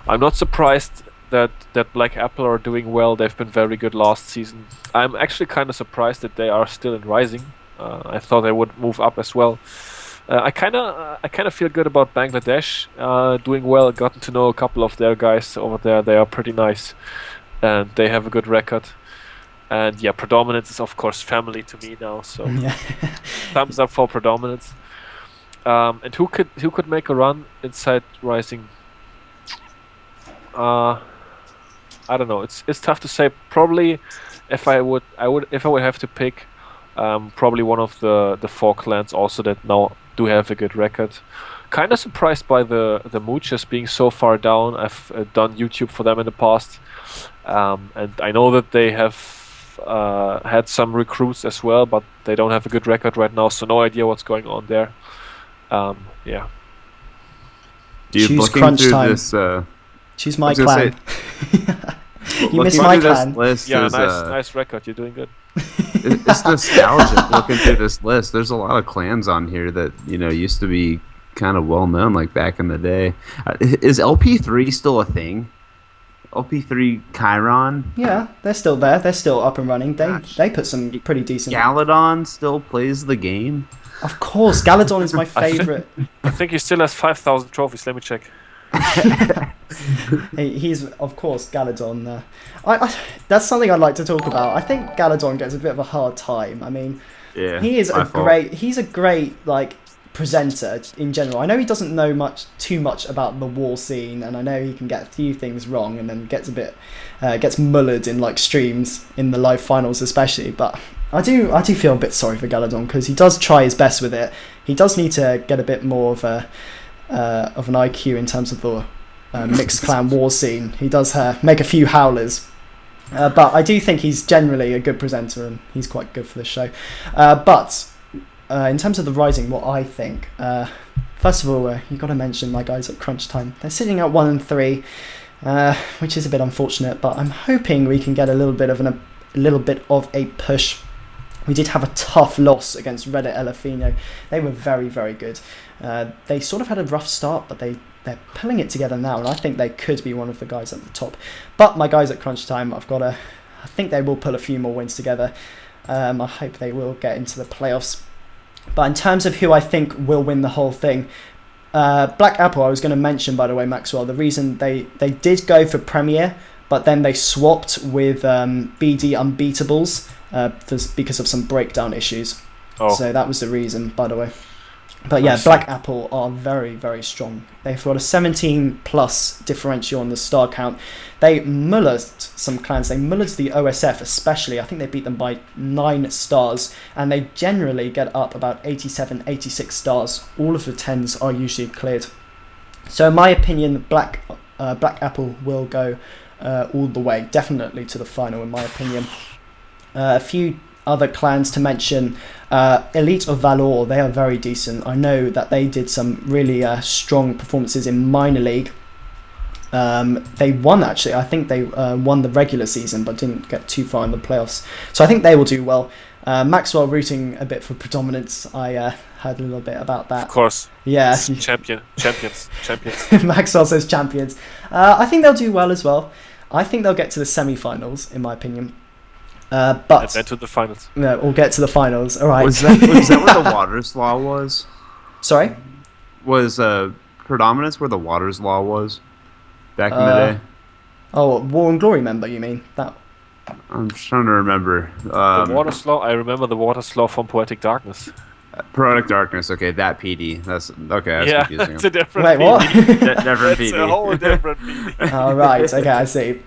I'm not surprised that Black Apple are doing well. They've been very good last season. I'm actually kind of surprised that they are still in Rising. I thought they would move up as well. I kind of feel good about Bangladesh doing well. Gotten to know a couple of their guys over there. They are pretty nice, and they have a good record. And yeah, Predominance is of course family to me now. So Yeah. thumbs up for Predominance. And who could make a run inside Rising? I don't know. It's tough to say. Probably, if I would have to pick, probably one of the 4 clans also that now do have a good record. Kind of surprised by the Moochers being so far down. I've done YouTube for them in the past, and I know that they have had some recruits as well, but they don't have a good record right now. So no idea what's going on there. Yeah. Do you Choose looking crunch through time. this? Choose my I was gonna clan. You missed looking my through this clan. list Yeah, is, nice record. You're doing good. it's nostalgic looking through this list. There's a lot of clans on here that used to be kind of well known, like back in the day. Is LP3 still a thing? LP3 Chiron? Yeah, they're still there. They're still up and running. Gosh. They put some pretty decent. Galadon still plays the game. Of course, Galadon is my favorite. I think he still has 5,000 trophies. Let me check. He's of course Galadon. That's something I'd like to talk about. I think Galadon gets a bit of a hard time. I mean, Yeah, he is my a fault. great. He's a great presenter in general. I know he doesn't know too much about the war scene, and I know he can get a few things wrong, and then gets a bit gets mullered in streams in the live finals especially. But I do feel a bit sorry for Galadon because he does try his best with it. He does need to get a bit more of an IQ in terms of the mixed clan war scene. He does make a few howlers. But I do think he's generally a good presenter and he's quite good for the show. But in terms of the Rising, what I think, first of all, you've got to mention my guys at Crunch Time. They're sitting at 1 and 3, which is a bit unfortunate, but I'm hoping we can get a little bit of a push. We did have a tough loss against Reddit Elefino. They were very, very good. They sort of had a rough start, but they're pulling it together now, and I think they could be one of the guys at the top. But my guys at Crunch Time, I think they will pull a few more wins together. I hope they will get into the playoffs. But in terms of who I think will win the whole thing, Black Apple, I was going to mention, by the way, Maxwell, the reason they did go for Premier, but then they swapped with BD Unbeatables because of some breakdown issues. Oh. So that was the reason, by the way. But yeah, Black Apple are very, very strong. They've got a 17 plus differential on the star count. They mullered some clans. They mullered the OSF especially. I think they beat them by 9 stars. And they generally get up about 87, 86 stars. All of the 10s are usually cleared. So in my opinion, Black Apple will go all the way. Definitely to the final in my opinion. A few other clans to mention. Elite of Valor, they are very decent. I know that they did some really strong performances in minor league. They won actually. I think they won the regular season but didn't get too far in the playoffs. So I think they will do well. Maxwell rooting a bit for Predominance. I heard a little bit about that. Of course. Yeah. Champions. Maxwell says champions. I think they'll do well as well. I think they'll get to the semi-finals in my opinion. But And then to the finals. no, we'll get to the finals. All right. Was that where the Waters Law was? Sorry? Was Predominance where the Waters Law was back in the day? Oh, War and Glory member, you mean? That. I'm trying to remember. The Water Slaw, I remember the Water Slaw from Poetic Darkness. Product Darkness. Okay, that PD. That's okay. That's Yeah, confusing. it's a different Wait, what? PD. Different It's PD. a whole different PD. Oh, right. Okay, I see.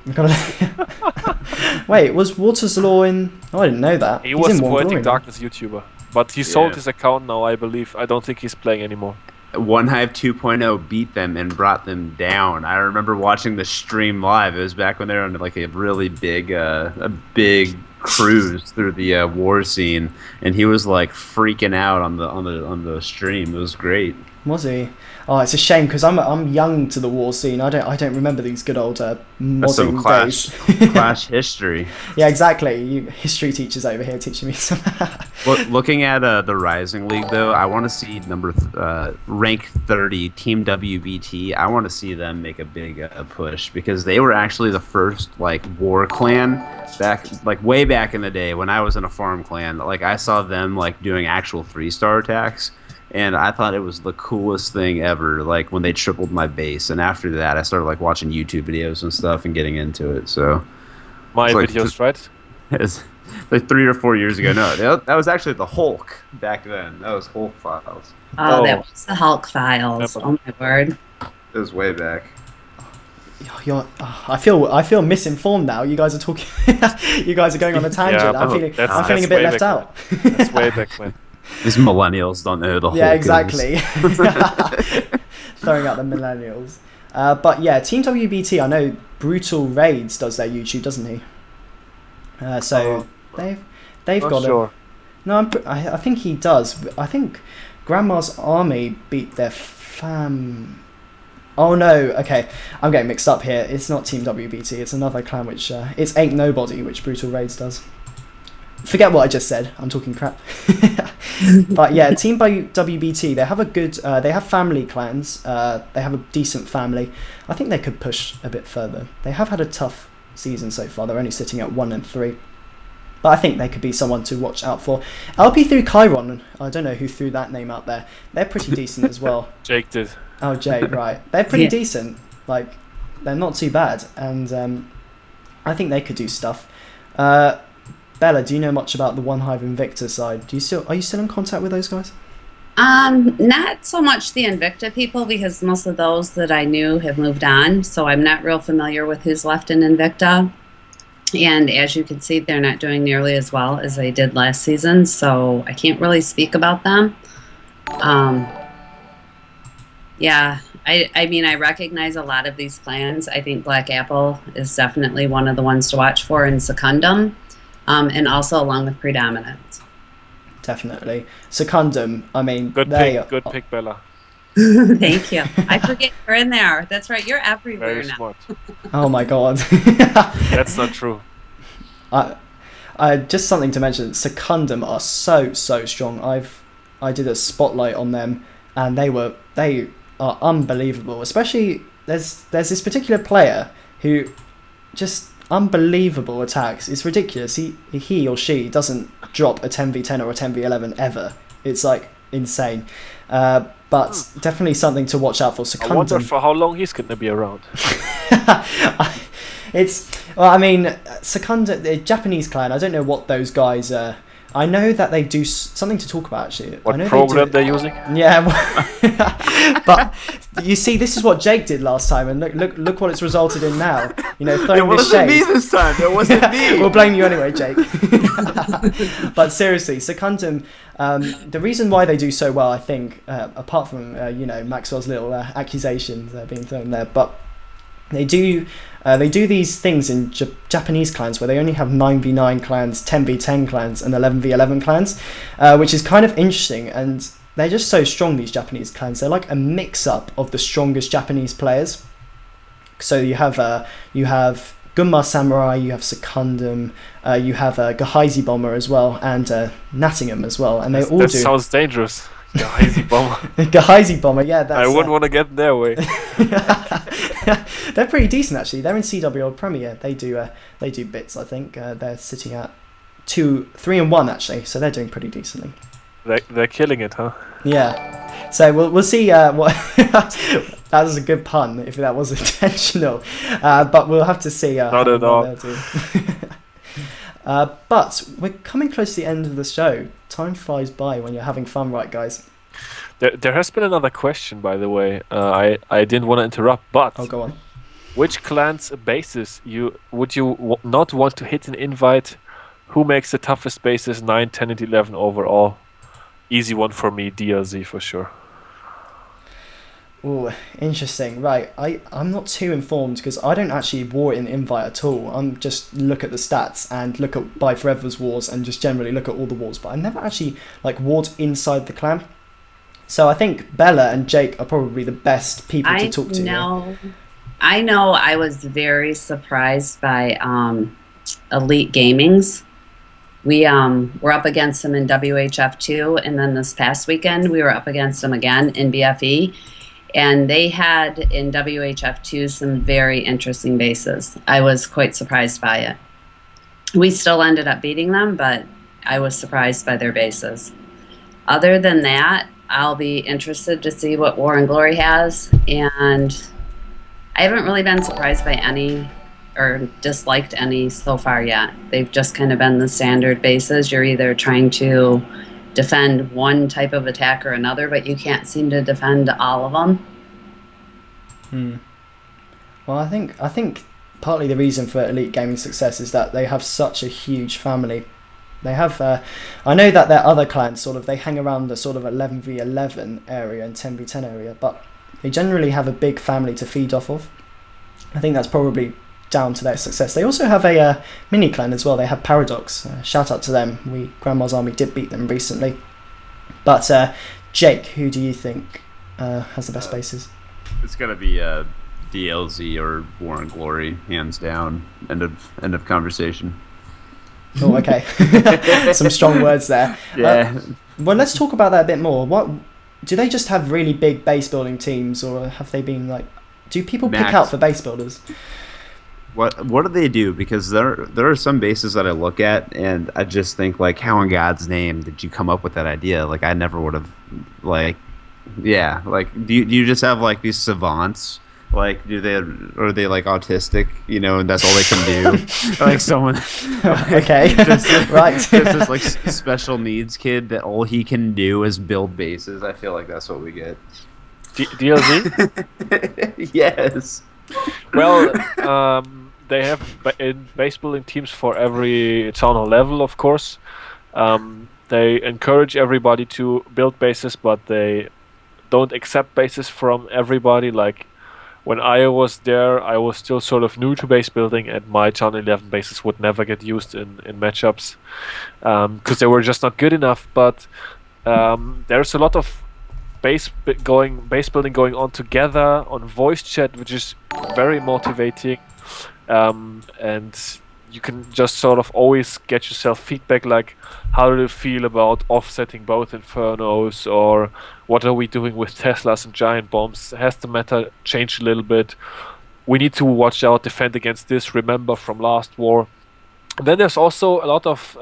Wait, was Waters Law in... Oh, I didn't know that. He He's was in a War and Poetic Glory, Darkness YouTuber. But he sold Yeah. his account now, I believe. I don't think he's playing anymore. One Hive 2.0 beat them and brought them down. I remember watching the stream live. It was back when they were on like a really big, cruise through the war scene, and he was like freaking out on the stream. It was great. Was he? Oh, it's a shame because I'm young to the war scene. I don't remember these good old That's modding some Clash days. Clash history. Yeah, exactly. You history teachers over here teaching me some. Looking at the Rising League, though, I want to see rank 30 Team WBT. I want to see them make a big push because they were actually the first like war clan back, like way back in the day when I was in a farm clan. Like I saw them like doing actual 3-star attacks. And I thought it was the coolest thing ever, like when they tripled my base. And after that, I started like watching YouTube videos and stuff and getting into it. So My like, videos, right? it's like 3 or 4 years ago. No, that was actually the Hulk back then. That was Hulk files. Oh, Oh. that was the Hulk files. Yep. Oh my word. It was way back. I feel misinformed now. You guys are talking. You guys are going on a tangent. Yeah, I'm feeling a bit left out. That's way back when. These millennials don't know who the Hulk Yeah, is. exactly. Throwing out the millennials. But yeah, Team WBT. I know Brutal Raids does their YouTube, doesn't he? So they've Not got sure. it. No, I think he does. I think Grandma's Army beat their fam. Oh no, okay, I'm getting mixed up here. It's not Team WBT. It's another clan which it's Ain't Nobody, which Brutal Raids does. Forget what I just said. I'm talking crap. But yeah, Team WBT. They have a good. They have family clans. They have a decent family. I think they could push a bit further. They have had a tough season so far. They're only sitting at 1-3. But I think they could be someone to watch out for. LP3 Chiron. I don't know who threw that name out there. They're pretty decent as well. Jake did. Oh, Jay, right. They're pretty Yeah. decent. Like, they're not too bad. And I think they could do stuff. Bella, do you know much about the One Hive Invicta side? Are you still in contact with those guys? Not so much the Invicta people because most of those that I knew have moved on. So I'm not real familiar with who's left in Invicta. And as you can see, they're not doing nearly as well as they did last season. So I can't really speak about them. Yeah, I mean, I recognize a lot of these clans. I think Black Apple is definitely one of the ones to watch for in Secundum, and also along with Predominant. Definitely. Secundum, I mean, Good pick, Bella. Thank you. I forget you're in there. That's right. You're everywhere Very now. smart. Oh my god. That's not true. I just something to mention. Secundum are so strong. I did a spotlight on them, and they are unbelievable. Especially there's this particular player who just unbelievable attacks. It's ridiculous. He or she doesn't drop a 10v10 or a 10v11 ever. It's like insane. But definitely something to watch out for. Secundum. I wonder for how long he's going to be around. I mean, Secunda, the Japanese clan. I don't know what those guys. I know that they do something to talk about actually. What I know program they're using? Yeah, but you see, this is what Jake did last time, and look what it's resulted in now. You know, throwing It this wasn't me shade. this time. It wasn't me. We'll blame you anyway, Jake. But seriously, Secundum, the reason why they do so well, I think, apart from Maxwell's little accusations being thrown there, but they do these things in Japanese clans where they only have 9v9 clans, 10v10 clans, and 11v11 clans, which is kind of interesting. And they're just so strong, these Japanese clans. They're like a mix-up of the strongest Japanese players. So you have Gunma Samurai, you have Secundum, you have Gehazi Bomber as well, and Nottingham as well. And they all That do. sounds dangerous. Gehazi bomber. Gehazi Bomber, yeah. That's, I wouldn't want to get in their way. They're pretty decent actually. They're in CWL Premier. They do bits. I think they're sitting at 3-1 actually, so they're doing pretty decently. They're killing it, huh? Yeah. So we'll see what. That was a good pun if that was intentional, but we'll have to see. Not at all. They'll do. But we're coming close to the end of the show. Time flies by when you're having fun, right, guys? There has been another question, by the way. I didn't want to interrupt, but Oh, go on. which clan's bases would you not want to hit an invite? Who makes the toughest bases 9, 10, and 11 overall? Easy one for me, DRZ for sure. Oh, interesting. Right, I'm not too informed because I don't actually war in invite at all. I'm just look at the stats and look at Buy Forever's wars and just generally look at all the wars. But I never actually warred inside the clan. So I think Bella and Jake are probably the best people to talk to. I know I was very surprised by Elite Gaming's. We were up against them in WHF2, and then this past weekend we were up against them again in BFE. And they had in WHF2 some very interesting bases. I was quite surprised by it. We still ended up beating them, but I was surprised by their bases. Other than that, I'll be interested to see what War and Glory has. And I haven't really been surprised by any or disliked any so far yet. They've just kind of been the standard bases. You're either trying to defend one type of attack or another, but you can't seem to defend all of them. Well, I think partly the reason for Elite Gaming's success is that they have such a huge family. They have, I know that their other clans they hang around the sort of 11v11 area and 10v10 area, but they generally have a big family to feed off of. I think that's probably down to their success. They also have a mini clan as well. They have Paradox. Shout out to them. Grandma's Army did beat them recently. But Jake, who do you think has the best bases? It's gonna be DLZ or War and Glory, hands down. End of conversation. Oh, okay. Some strong words there. Yeah. Well, let's talk about that a bit more. What do they just have really big base building teams, or have they been do people pick out for base builders? What do they do? Because there are some bases that I look at and I just think how in God's name did you come up with that idea? I never would have do you just have these savants? Are they autistic, and that's all they can do? Someone okay. Right. Just this special needs kid that all he can do is build bases. I feel like that's what we get. DLZ? Yes. Well, they have base building teams for every town level, of course. They encourage everybody to build bases, but they don't accept bases from everybody. When I was there, I was still sort of new to base building, and my town 11 bases would never get used in matchups because they were just not good enough. But there's a lot of base building going on together on voice chat, which is very motivating, and you can just sort of always get yourself feedback how do you feel about offsetting both Infernos, or what are we doing with Teslas and giant bombs? Has the meta changed a little bit? We need to watch out, defend against this, remember from last war. And then there's also a lot of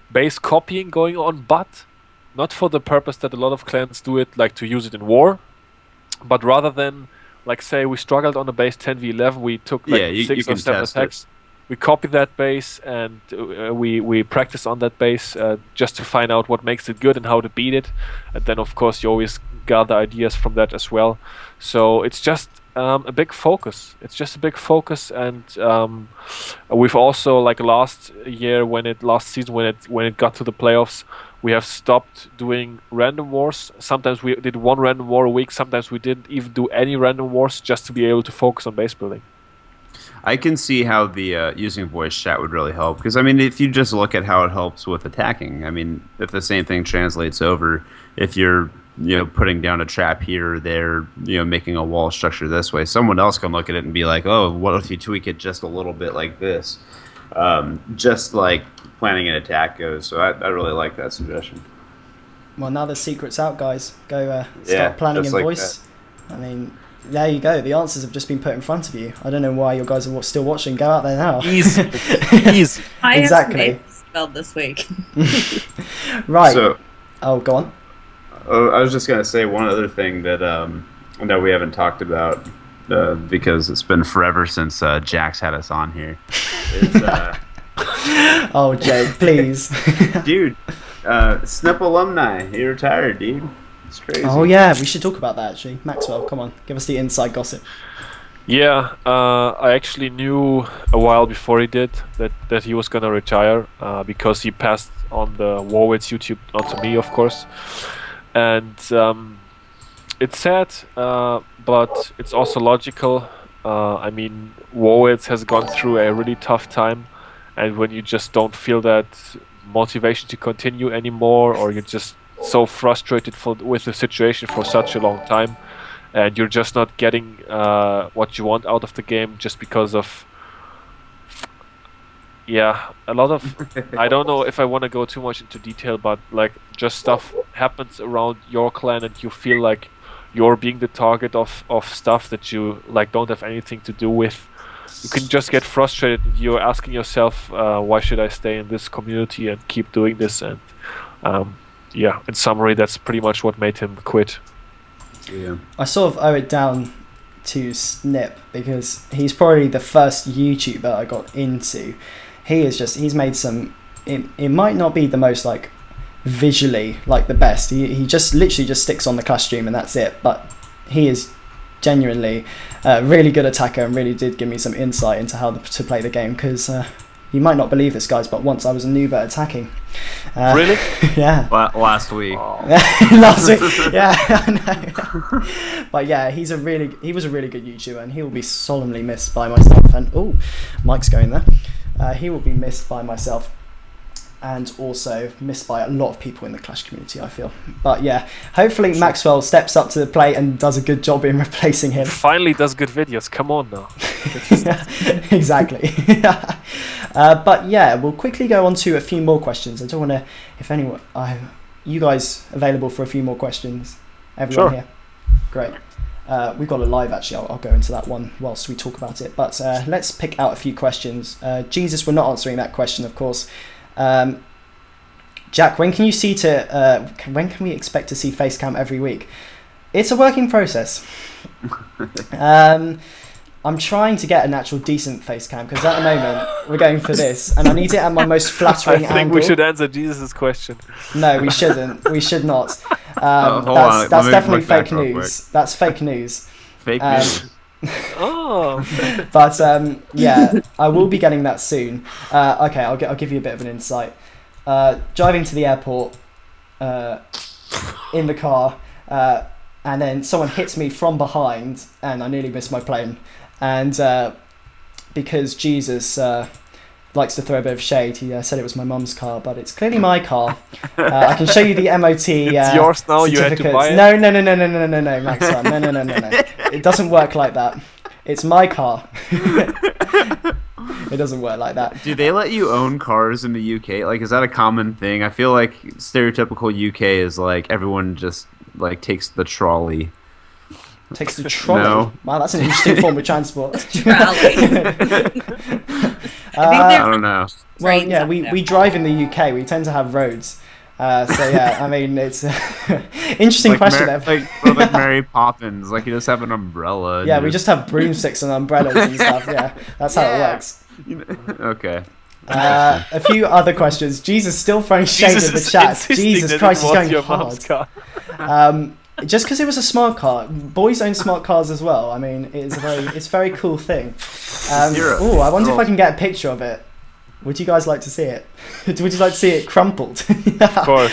base copying going on, but not for the purpose that a lot of clans do it, to use it in war, but rather than, say we struggled on a base 10v11, we took 6 or 7 attacks. We copy that base and we practice on that base just to find out what makes it good and how to beat it. And then, of course, you always gather ideas from that as well. So it's just a big focus. It's just a big focus, and we've also last season when it got to the playoffs, we have stopped doing random wars. Sometimes we did one random war a week. Sometimes we didn't even do any random wars, just to be able to focus on base building. I can see how the using voice chat would really help, because if you just look at how it helps with attacking, if the same thing translates over, if you're putting down a trap here or there, making a wall structure this way, someone else can look at it and be like, oh, what if you tweak it just a little bit like this, just like planning an attack goes. So I really like that suggestion. Well, now the secret's out, guys. Go start planning in voice. That. There you go. The answers have just been put in front of you. I don't know why you guys are still watching. Go out there now. Easy. Exactly. Spelled this week. Right. So, go on. I was just gonna say one other thing that we haven't talked about because it's been forever since Jax had us on here. Is, oh, Jake, please. Dude, Snip alumni. He retired, dude. It's crazy. Oh yeah, we should talk about that actually. Maxwell, come on, give us the inside gossip. Yeah, I actually knew a while before he did that he was gonna retire because he passed on the Warwitz YouTube, not to me, of course. And it's sad, but it's also logical. Warwitz has gone through a really tough time, and when you just don't feel that motivation to continue anymore, or you just so frustrated with the situation for such a long time, and you're just not getting what you want out of the game just because of a lot of I don't know if I want to go too much into detail, but like just stuff happens around your clan and you feel like you're being the target of stuff that you like don't have anything to do with. You can just get frustrated. You're asking yourself, why should I stay in this community and keep doing this? And in summary, that's pretty much what made him quit. Yeah. I sort of owe it down to Snip because he's probably the first YouTuber I got into. He's made some, it might not be the most like visually like the best. He just literally just sticks on the Clash stream and that's it. But he is genuinely a really good attacker and really did give me some insight into how to play the game because you might not believe this, guys, but once I was a noob at attacking. Really? Yeah. Last week. Last week. Yeah, I know. But yeah, he was a really good YouTuber and he will be solemnly missed by myself. And Mike's going there. He will be missed by myself and also missed by a lot of people in the Clash community, I feel. But yeah, hopefully Maxwell steps up to the plate and does a good job in replacing him. Finally does good videos, come on now. Exactly. But yeah, we'll quickly go on to a few more questions. I don't want to, if anyone, you guys available for a few more questions? Everyone Sure. here? Great. We've got a live actually, I'll go into that one whilst we talk about it. But let's pick out a few questions. Jesus, we're not answering that question, of course. Jack, when can we expect to see Facecam every week? It's a working process. I'm trying to get an actual decent Facecam because at the moment we're going for this and I need it at my most flattering I think angle. we should answer Jesus' question. No, we shouldn't. We should not. Hold on, That's let me definitely look back fake real news. That's fake news. Fake news. Oh. But yeah, I will be getting that soon. Okay, I'll give you a bit of an insight. Driving to the airport in the car, and then someone hits me from behind, and I nearly missed my plane. And because Jesus likes to throw a bit of shade, he said it was my mum's car, but it's clearly my car. I can show you the MOT. It's yours now. You had to buy it. No, Maxwell. No. It doesn't work like that. It's my car. It doesn't work like that. Do they let you own cars in the UK? Like, is that a common thing? I feel like stereotypical UK is like everyone just like takes the trolley. Takes the trolley. No. Wow, that's an interesting form of transport. Trolley. I don't know. Well, yeah, we drive in the UK. We tend to have roads. So yeah, I mean, it's interesting Like question. like Mary Poppins, like you just have an umbrella. Yeah, we just have broomsticks and umbrellas and stuff. Yeah, that's how it works. Okay. A few other questions. Jesus still throwing shade in the chat. Jesus Christ, he's going hard. Just because it was a smart car, boys own smart cars as well. I mean, it's a very cool thing. I wonder if I can get a picture of it. Would you guys like to see it? Would you like to see it crumpled? Of course.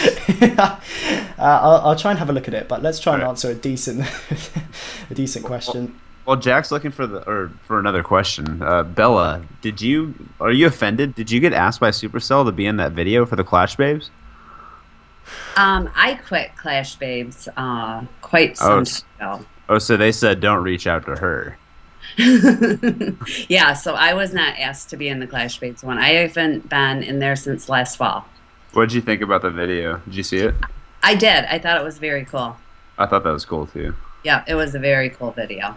I'll try and have a look at it, but let's try and answer a decent question. Well, Jack's looking for another question. Bella, are you offended? Did you get asked by Supercell to be in that video for the Clash Babes? I quit Clash Babes quite some time ago. Oh, so they said don't reach out to her. Yeah, so I was not asked to be in the Clash Babes one. I haven't been in there since last fall. What did you think about the video? Did you see it? I did. I thought it was very cool. I thought that was cool too. Yeah, it was a very cool video.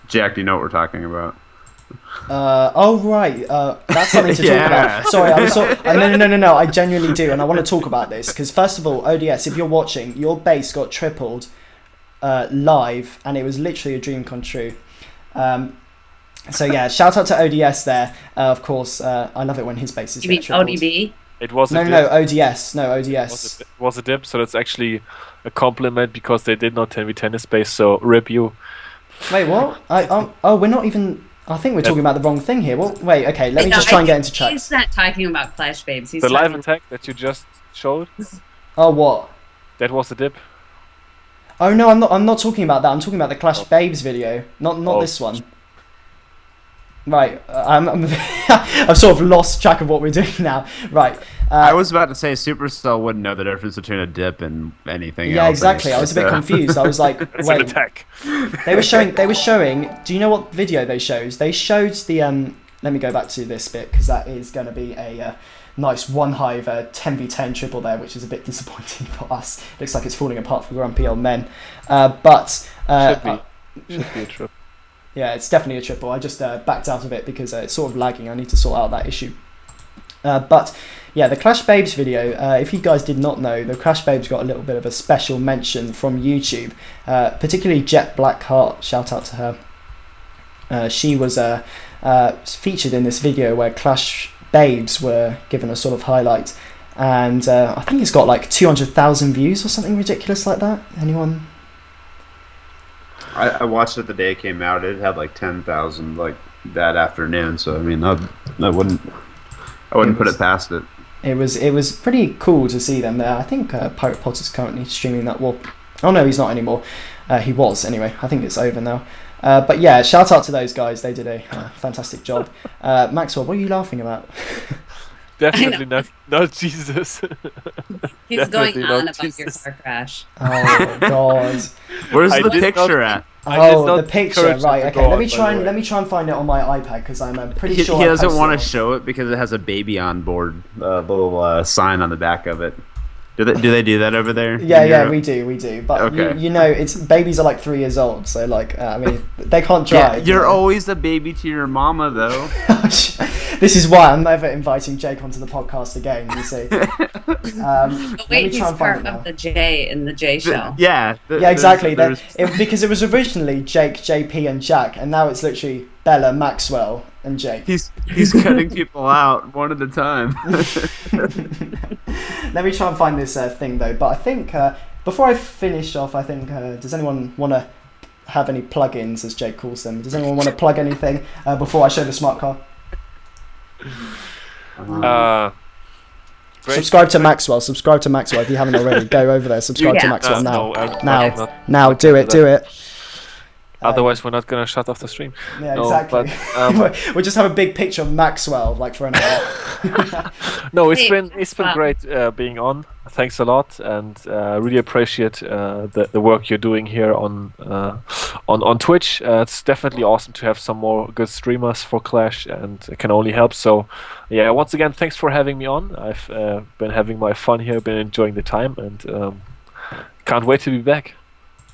Jack, do you know what we're talking about? Right. That's something to talk about. Sorry, no. I genuinely do, and I want to talk about this because first of all, ODS, if you're watching, your base got tripled live, and it was literally a dream come true. So yeah, shout out to ODS there. Of course, I love it when his bases You get mean tripled. ODB? It was No, ODS. No, ODS. It was a dip, so that's actually a compliment because they did not 10v10 his base, so rip you. Wait, what? We're not even... I think we're talking about the wrong thing here. Well, wait, okay, let me just try and get into chat. He's not talking about Clash Babes. He's The live talking attack that you just showed, Oh, what? that was a dip. Oh, no, I'm not talking about that. I'm talking about the Clash Babes video, not this one. Right, I've sort of lost track of what we're doing now. Right. I was about to say Supercell wouldn't know the difference between a dip and anything else. Yeah, exactly. I was a bit confused. I was like, It's wait. an attack. They were showing. Do you know what video they showed? They showed the. Let me go back to this bit because that is going to be a nice one hive 10v10 triple there, which is a bit disappointing for us. Looks like it's falling apart for grumpy old men. But Should be a trip. yeah, it's definitely a triple. I just backed out of it because it's sort of lagging. I need to sort out that issue. But yeah, the Clash Babes video, if you guys did not know, the Clash Babes got a little bit of a special mention from YouTube, particularly Jet Blackheart, shout out to her. She was featured in this video where Clash Babes were given a sort of highlight, and I think it's got like 200,000 views or something ridiculous like that. Anyone? I watched it the day it came out. It had like 10,000 like that afternoon. So I mean, I wouldn't put it past it. It was pretty cool to see them there. I think Pirate Potter's currently streaming that. Well, oh no, he's not anymore. He was anyway. I think it's over now. But yeah, shout out to those guys. They did a fantastic job. Maxwell, what are you laughing about? Definitely not Jesus. He's going Definitely on not about your Jesus. car crash. Oh God. Where's I the did picture not- at? I did Oh, not the picture. encourage them Right. to Okay. go Let me on, by try the and way. find it on my iPad because I'm pretty He sure I doesn't posted want it. to show it because it has a baby on board, little sign on the back of it. Do they do that over there? Yeah, in yeah, Europe? we do. But Okay. you know, it's babies are like 3 years old, so like, I mean, they can't Yeah, drive. you're you know. always a baby to your mama, though. This is why I'm never inviting Jake onto the podcast again. You see. But Let me wait, he's try and find part it now. of the J in the J show. Yeah. Yeah, exactly. There's- Because it was originally Jake, JP, and Jack, and now it's literally Bella, Maxwell, and Jake. He's cutting people out one at a time. Let me try and find this thing though. But I think before I finish off, I think does anyone want to have any plugins, as Jake calls them? Does anyone want to plug anything before I show the smart car? Great. Subscribe to Maxwell. Subscribe to Maxwell if you haven't already. Go over there. Subscribe to Yeah. Maxwell now. No, I'm Now. not- Now, do it. Do it. Otherwise, we're not gonna shut off the stream. Yeah, No, exactly. but, we'll just have a big picture of Maxwell like for an hour. No, it's Hey, been great being on. Thanks a lot, and really appreciate the work you're doing here on Twitch. It's definitely awesome to have some more good streamers for Clash, and it can only help. So, yeah, once again, thanks for having me on. I've been having my fun here, been enjoying the time, and can't wait to be back.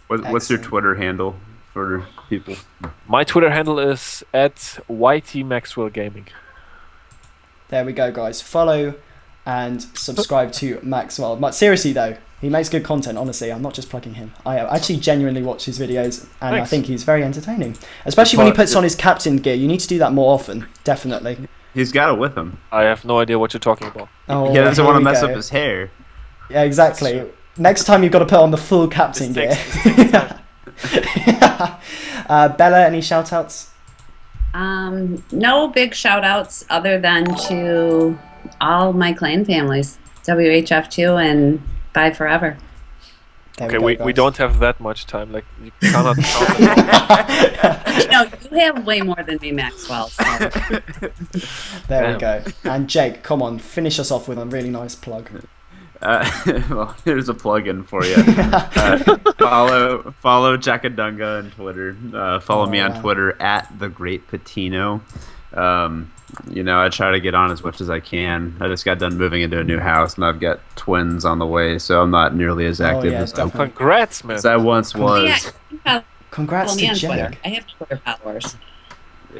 What's your Excellent. Twitter handle for people? My Twitter handle is @YT Maxwell Gaming. There we go, guys. Follow and subscribe to Maxwell. But seriously though, he makes good content. Honestly, I'm not just plugging him. I actually genuinely watch his videos, and I Thanks. think he's very entertaining. Especially when he puts on his captain gear. You need to do that more often. Definitely. He's got it with him. I have no idea what you're talking about. Oh, He doesn't here want to we mess go. up his hair. Yeah, exactly. Next time you've got to put on the full captain gear. This takes Bella, any shout outs? No big shout outs other than to all my clan families, WHF2 and Bye Forever. There Okay, go, we guys. don't have that much time. Like, you cannot count it. No, you have way more than me, Maxwell. So. There we Damn. go. And Jake, come on, finish us off with a really nice plug. Well, here's a plug-in for you. Follow Jackadunga on Twitter. Follow me on wow. Twitter @TheGreatPatino. I try to get on as much as I can. I just got done moving into a new house, and I've got twins on the way, so I'm not nearly as active yeah, as, definitely. Congrats, man. I once was. Yeah, you can Congrats follow me to on Twitter. Jake. I have Twitter followers.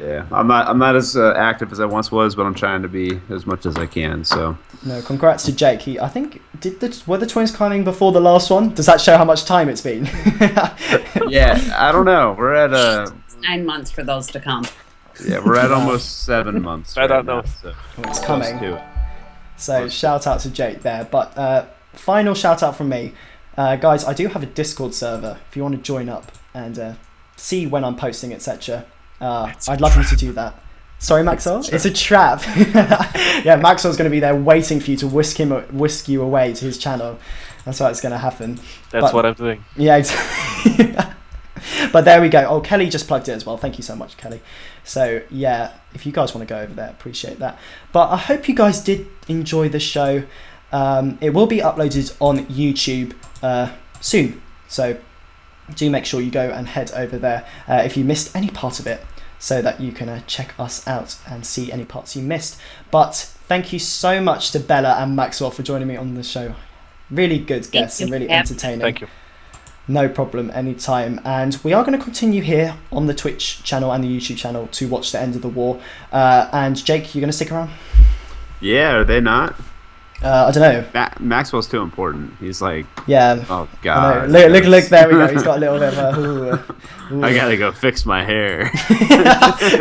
Yeah, I'm not as active as I once was, but I'm trying to be as much as I can. So No, congrats to Jake. I think were the twins climbing before the last one? Does that show how much time it's been? yeah, I don't know. We're at 9 months for those to come. we're at almost 7 months. I don't now, know. so It's close coming. to it. So shout out to Jake there. But final shout out from me, guys. I do have a Discord server. If you want to join up and see when I'm posting, etc. I'd love you to do that. Sorry, Maxwell. It's a trap. Yeah, Maxwell's going to be there waiting for you to whisk you away to his channel. That's how it's going to happen. That's what I'm doing. Yeah, exactly. But there we go. Oh, Kelly just plugged in as well. Thank you so much, Kelly. So yeah, if you guys want to go over there, appreciate that. But I hope you guys did enjoy the show. It will be uploaded on YouTube soon. So do make sure you go and head over there if you missed any part of it, so that you can check us out and see any parts you missed. But thank you so much to Bella and Maxwell for joining me on the show. Really good guests and really entertaining. Thank you. No problem, anytime. And we are going to continue here on the Twitch channel and the YouTube channel to watch the end of the war. And Jake, you're going to stick around? Yeah, are they not? I don't know. Maxwell's too important. He's like, yeah. Oh God. Look, there we go. He's got a little bit of a. I gotta go fix my hair.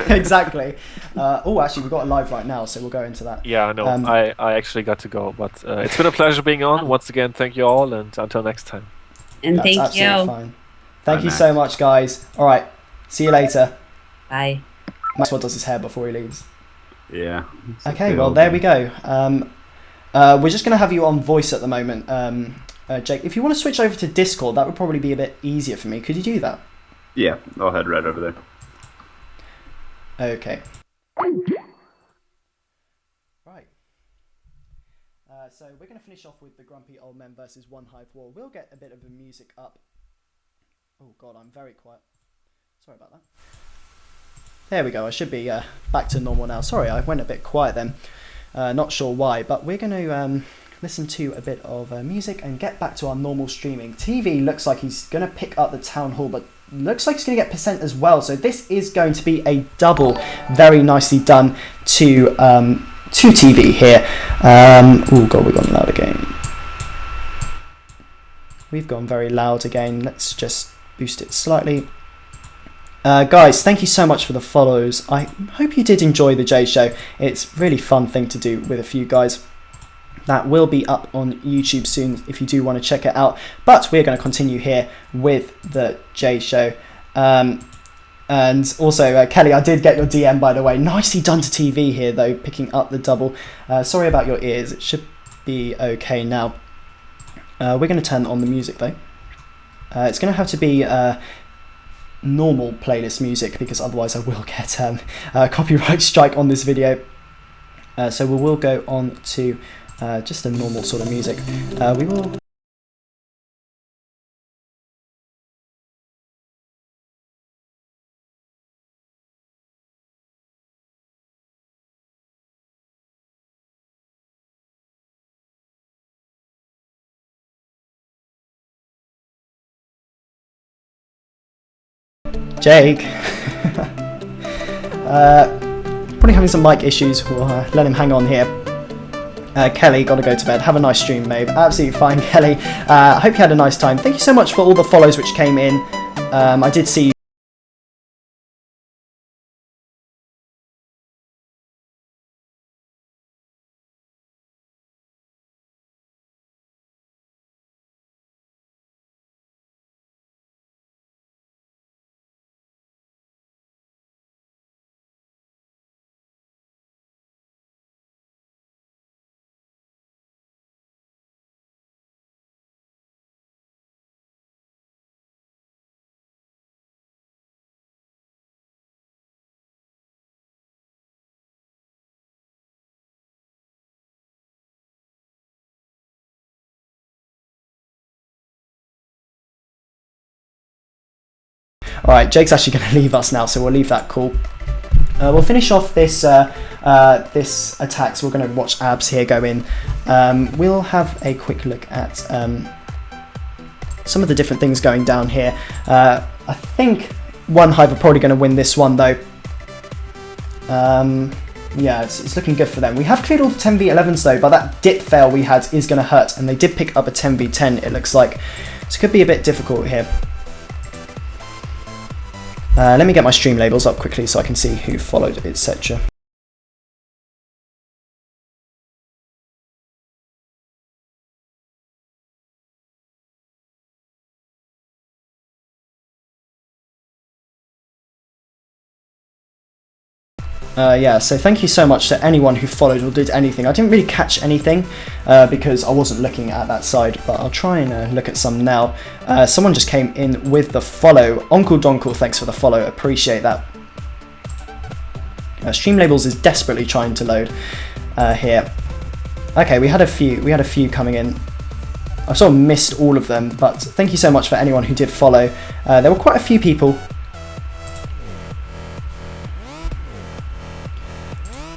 Exactly. Actually, we've got a live right now, so we'll go into that. Yeah, I know. I actually got to go, but it's been a pleasure being on. Once again, thank you all, and until next time. And That's thank you. absolutely fine. Thank Bye, you Max. so much, guys. All right. See you later. Bye. Maxwell does his hair before he leaves. Yeah. Okay, well, there we go. We're just going to have you on voice at the moment, Jake. If you want to switch over to Discord, that would probably be a bit easier for me. Could you do that? Yeah, I'll head right over there. Okay. Right. So we're going to finish off with the Grumpy Old Men versus One Hive War. We'll get a bit of the music up. Oh God, I'm very quiet. Sorry about that. There we go. I should be back to normal now. Sorry, I went a bit quiet then. Not sure why, but we're going to listen to a bit of music and get back to our normal streaming. TV looks like he's going to pick up the Town Hall, but looks like he's going to get percent as well. So this is going to be a double, very nicely done to TV here. Oh God, we've gone loud again. We've gone very loud again. Let's just boost it slightly. Guys, thank you so much for the follows. I hope you did enjoy the J Show. It's a really fun thing to do with a few guys. That will be up on YouTube soon if you do want to check it out. But we're going to continue here with the J Show. And also, Kelly, I did get your DM, by the way. Nicely done to TV here, though, picking up the double. Sorry about your ears. It should be okay now. We're going to turn on the music, though. It's going to have to be normal playlist music, because otherwise I will get a copyright strike on this video. So we will go on to just a normal sort of music. We will. Jake. Probably having some mic issues. We'll let him hang on here. Kelly, gotta go to bed. Have a nice stream, babe. Absolutely fine, Kelly. I hope you had a nice time. Thank you so much for all the follows which came in. I did see you. Alright, Jake's actually going to leave us now, so we'll leave that call. We'll finish off this this attack, so we're going to watch Abs here go in. We'll have a quick look at some of the different things going down here. I think One Hive are probably going to win this one, though. Yeah, it's looking good for them. We have cleared all the 10v11s, though, but that dip fail we had is going to hurt, and they did pick up a 10v10, it looks like. So it could be a bit difficult here. Let me get my stream labels up quickly so I can see who followed, etc. Yeah, so thank you so much to anyone who followed or did anything. I didn't really catch anything because I wasn't looking at that side, but I'll try and look at some now. Someone just came in with the follow. Uncle Donkle, thanks for the follow, appreciate that. Streamlabels is desperately trying to load here. Okay, we had a few coming in. I sort of missed all of them, but thank you so much for anyone who did follow. There were quite a few people.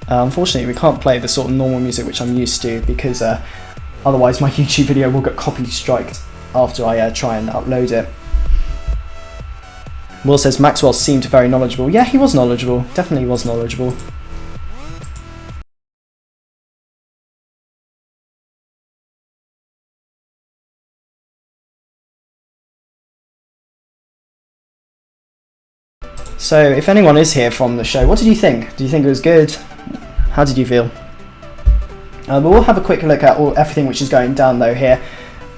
Unfortunately, we can't play the sort of normal music which I'm used to because otherwise my YouTube video will get copy striked after I try and upload it. Will says Maxwell seemed very knowledgeable. Yeah, he was knowledgeable. Definitely was knowledgeable. So, if anyone is here from the show, what did you think? Do you think it was good? How did you feel? But we'll have a quick look at everything which is going down though here.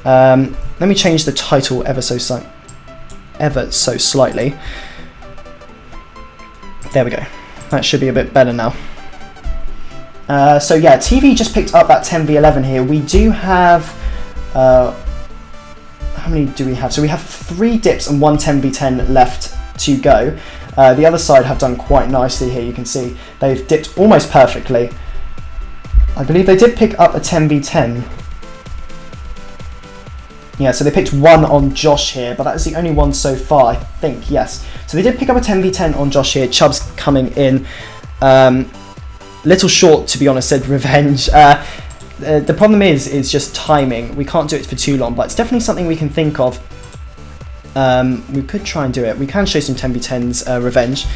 Let me change the title ever so slightly. There we go. That should be a bit better now. So yeah, TV just picked up that 10v11 here. We do have... how many do we have? So we have 3 dips and 1 10v10 left to go. The other side have done quite nicely here, you can see. They've dipped almost perfectly. I believe they did pick up a 10v10. Yeah, so they picked 1 on Josh here, but that is the only one so far, I think, yes. So they did pick up a 10v10 on Josh here. Chubb's coming in. Little short, to be honest, said Revenge. The problem is just timing. We can't do it for too long, but it's definitely something we can think of. We could try and do it. We can show some 10v10s Revenge.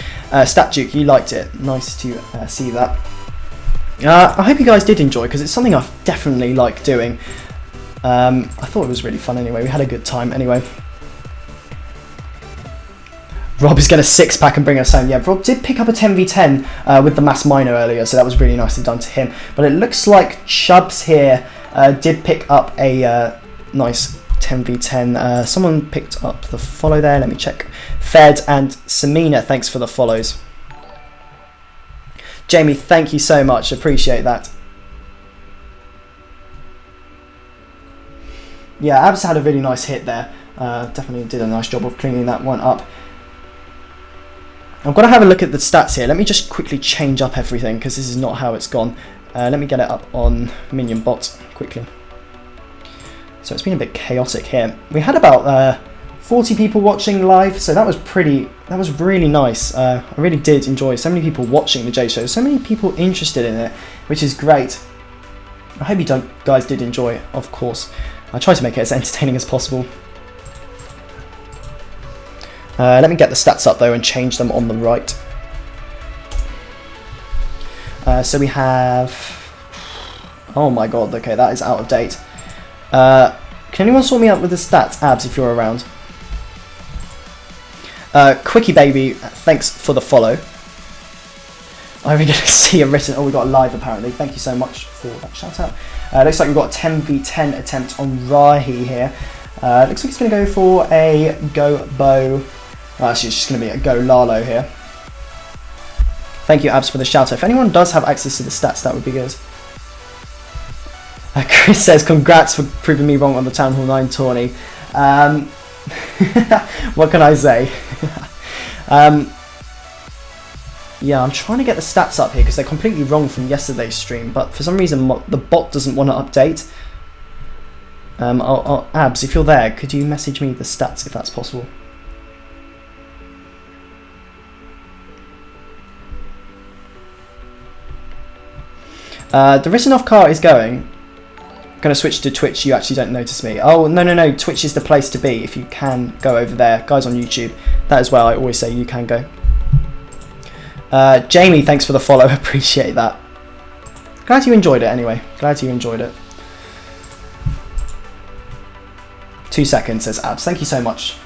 Stat Duke, you liked it. Nice to see that. I hope you guys did enjoy, because it's something I've definitely liked doing. I thought it was really fun anyway. We had a good time anyway. Rob is going to 6-pack and bring us home. Yeah, Rob did pick up a 10v10 with the Mass Minor earlier, so that was really nicely done to him. But it looks like Chubbs here did pick up a nice 10v10. Someone picked up the follow there. Let me check. Fed and Samina, thanks for the follows. Jamie, thank you so much. Appreciate that. Yeah, Abs had a really nice hit there. Definitely did a nice job of cleaning that one up. I've got to have a look at the stats here. Let me just quickly change up everything because this is not how it's gone. Let me get it up on Minion Bot quickly. So it's been a bit chaotic here. We had about 40 people watching live, so that was really nice. I really did enjoy so many people watching the J Show, so many people interested in it, which is great. I hope you guys did enjoy it, of course. I try to make it as entertaining as possible. Let me get the stats up though and change them on the right. So we have... Oh my god, okay, that is out of date. Can anyone sort me out with the stats, Abs, if you're around? Quickie Baby, thanks for the follow. I'm going to see a written... Oh, we got a live apparently. Thank you so much for that shout out. Looks like we've got a 10v10 attempt on Rahi here. Looks like it's going to go for a Go Bow. Actually, it's just going to be a Go Lalo here. Thank you, Abs, for the shout out. If anyone does have access to the stats, that would be good. Chris says, congrats for proving me wrong on the Town Hall 9 tourney. What can I say? Yeah, I'm trying to get the stats up here because they're completely wrong from yesterday's stream, but for some reason the bot doesn't want to update. Abs, if you're there, could you message me the stats if that's possible? The written off car is going. I'm going to switch to Twitch, you actually don't notice me. Oh, no, Twitch is the place to be if you can go over there. Guys on YouTube, that is where I always say you can go. Jamie, thanks for the follow, appreciate that. Glad you enjoyed it anyway, glad you enjoyed it. 2 seconds, says Abs, thank you so much.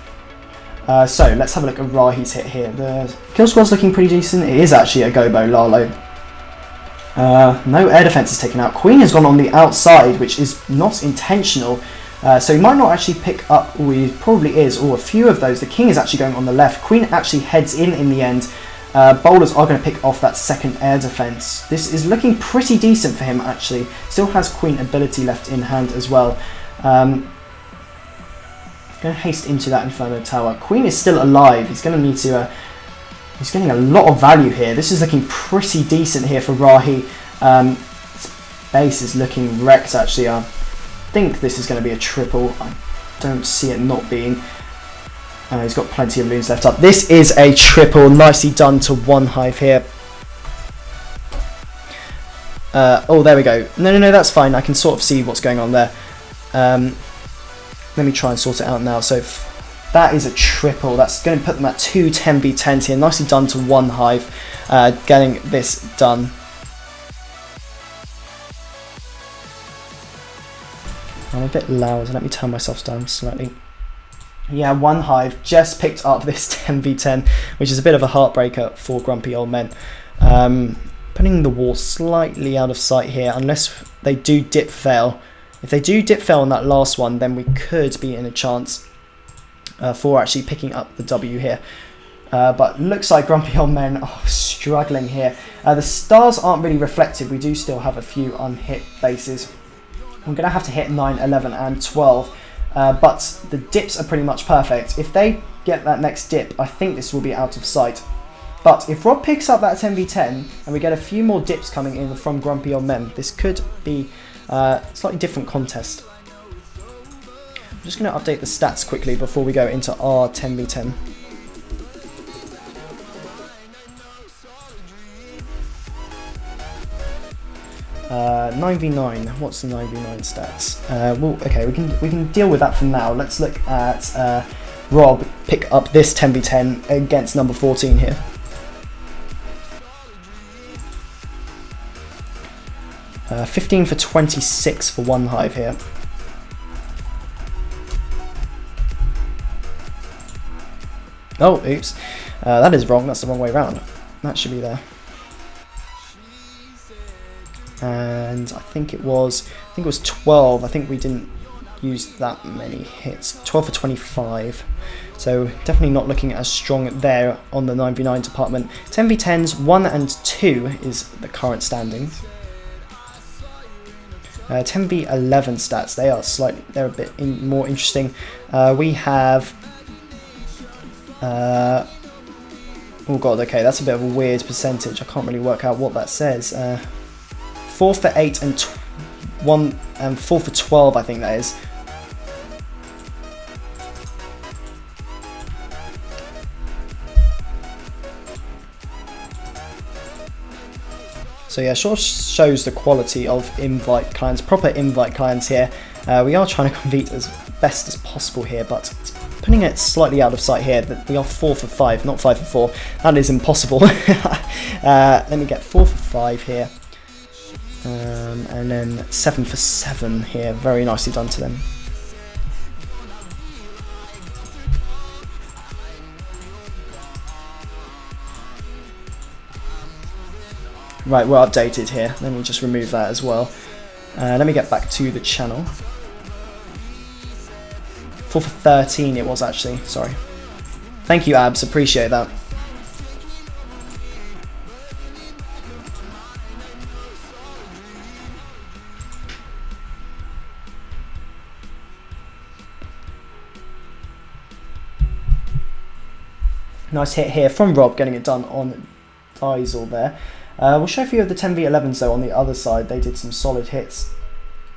So, let's have a look at Rahi's hit here. The kill squad's looking pretty decent. It is actually a Gobo Lalo. No air defense is taken out. Queen has gone on the outside, which is not intentional. So he might not actually pick up, or he probably is, or a few of those. The King is actually going on the left. Queen actually heads in the end. Bowlers are going to pick off that second air defense. This is looking pretty decent for him, actually. Still has queen ability left in hand as well. Going to haste into that Inferno Tower. Queen is still alive. He's going to need to... he's getting a lot of value here. This is looking pretty decent here for Rahi. His base is looking wrecked, actually. I think this is going to be a triple. I don't see it not being. He's got plenty of loons left up. This is a triple. Nicely done to one hive here. Oh, there we go. No, that's fine. I can sort of see what's going on there. Let me try and sort it out now. So that is a triple. That's going to put them at 2 10v10s here. Nicely done to one hive. Getting this done. I'm a bit loud. Let me turn myself down slightly. Yeah, one hive just picked up this 10v10, which is a bit of a heartbreaker for grumpy old men. Putting the wall slightly out of sight here, unless they do dip fail. If they do dip fail on that last one, then we could be in a chance for actually picking up the W here. But looks like grumpy old men are struggling here. The stars aren't really reflected. We do still have a few unhit bases. I'm going to have to hit 9, 11 and 12. But the dips are pretty much perfect. If they get that next dip, I think this will be out of sight. But if Rob picks up that 10v10 and we get a few more dips coming in from grumpy old men, this could be a slightly different contest. I'm just going to update the stats quickly before we go into our 10v10. Uh, 9v9. What's the 9v9 stats? Well, okay, we can deal with that for now. Let's look at Rob pick up this 10v10 against number 14 here. Uh, 15 for 26 for one hive here. Oh, oops. That is wrong. That's the wrong way around. That should be there. And I think it was 12. I think we didn't use that many hits. 12 for 25. So definitely not looking as strong there on the 9v9 department. 10v10s 1 and 2 is the current standings. 10v11 stats, they're a bit more interesting. We have oh god, okay, that's a bit of a weird percentage. I can't really work out what that says. 4 for 8 and 1 and 4 for 12, I think that is. So yeah, sure shows the quality of invite clients, proper invite clients here. We are trying to compete as best as possible here, but putting it slightly out of sight here, that we are 4 for 5, not 5 for 4. That is impossible. Let me get 4 for 5 here. And then 7 for 7 here. Very nicely done to them. Right, we're updated here. Let me just remove that as well. Let me get back to the channel. 4 for 13 it was actually, sorry. Thank you, Abs, appreciate that. Nice hit here from Rob, getting it done on Diesel there. We'll show a few of the 10v11s though on the other side. They did some solid hits.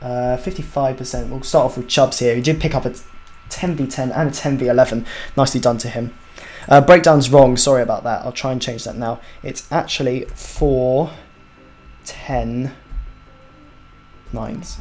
55%. We'll start off with Chubbs here. He did pick up a 10v10 and a 10v11. Nicely done to him. Breakdown's wrong. Sorry about that. I'll try and change that now. It's actually 4 10 9s.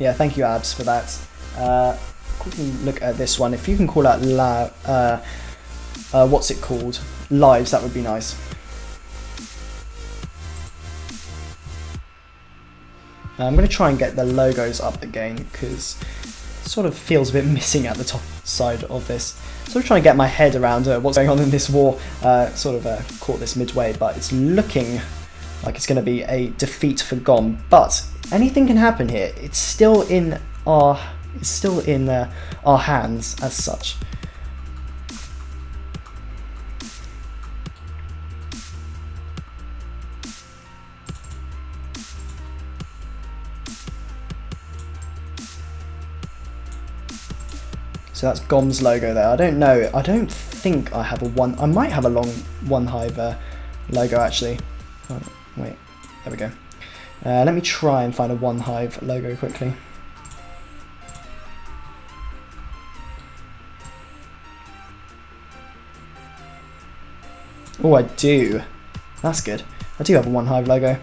Yeah, thank you, Abs, for that. Quickly look at this one. If you can call out what's it called? Lives, that would be nice. I'm going to try and get the logos up again because it sort of feels a bit missing at the top side of this. Sort of trying to get my head around what's going on in this war. Caught this midway, but it's looking like it's going to be a defeat for GOM. But anything can happen here. It's still in our hands as such. So that's GOM's logo there. I don't know. I don't think I have a one. I might have a long One Hive logo actually. Oh, wait, there we go. Let me try and find a One Hive logo quickly. Oh, I do. That's good. I do have a One Hive logo.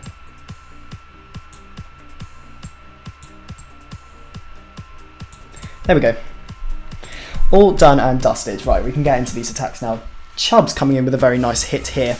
There we go. All done and dusted. Right, we can get into these attacks now. Chubb's coming in with a very nice hit here.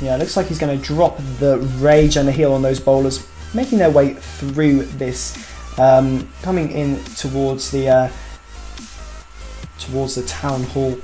Yeah, it looks like he's going to drop the rage and the heal on those bowlers, making their way through this, coming in towards the town hall.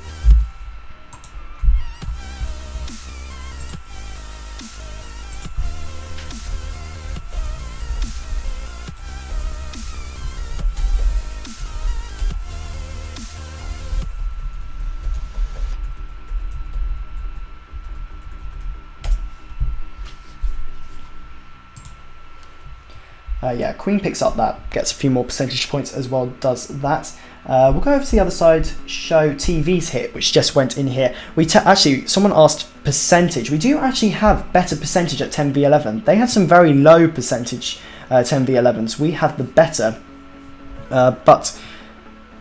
Yeah, Queen picks up that, gets a few more percentage points as well, does that. We'll go over to the other side, show TV's hit, which just went in here. Actually, someone asked percentage. We do actually have better percentage at 10v11. They had some very low percentage 10v11s. We have the better.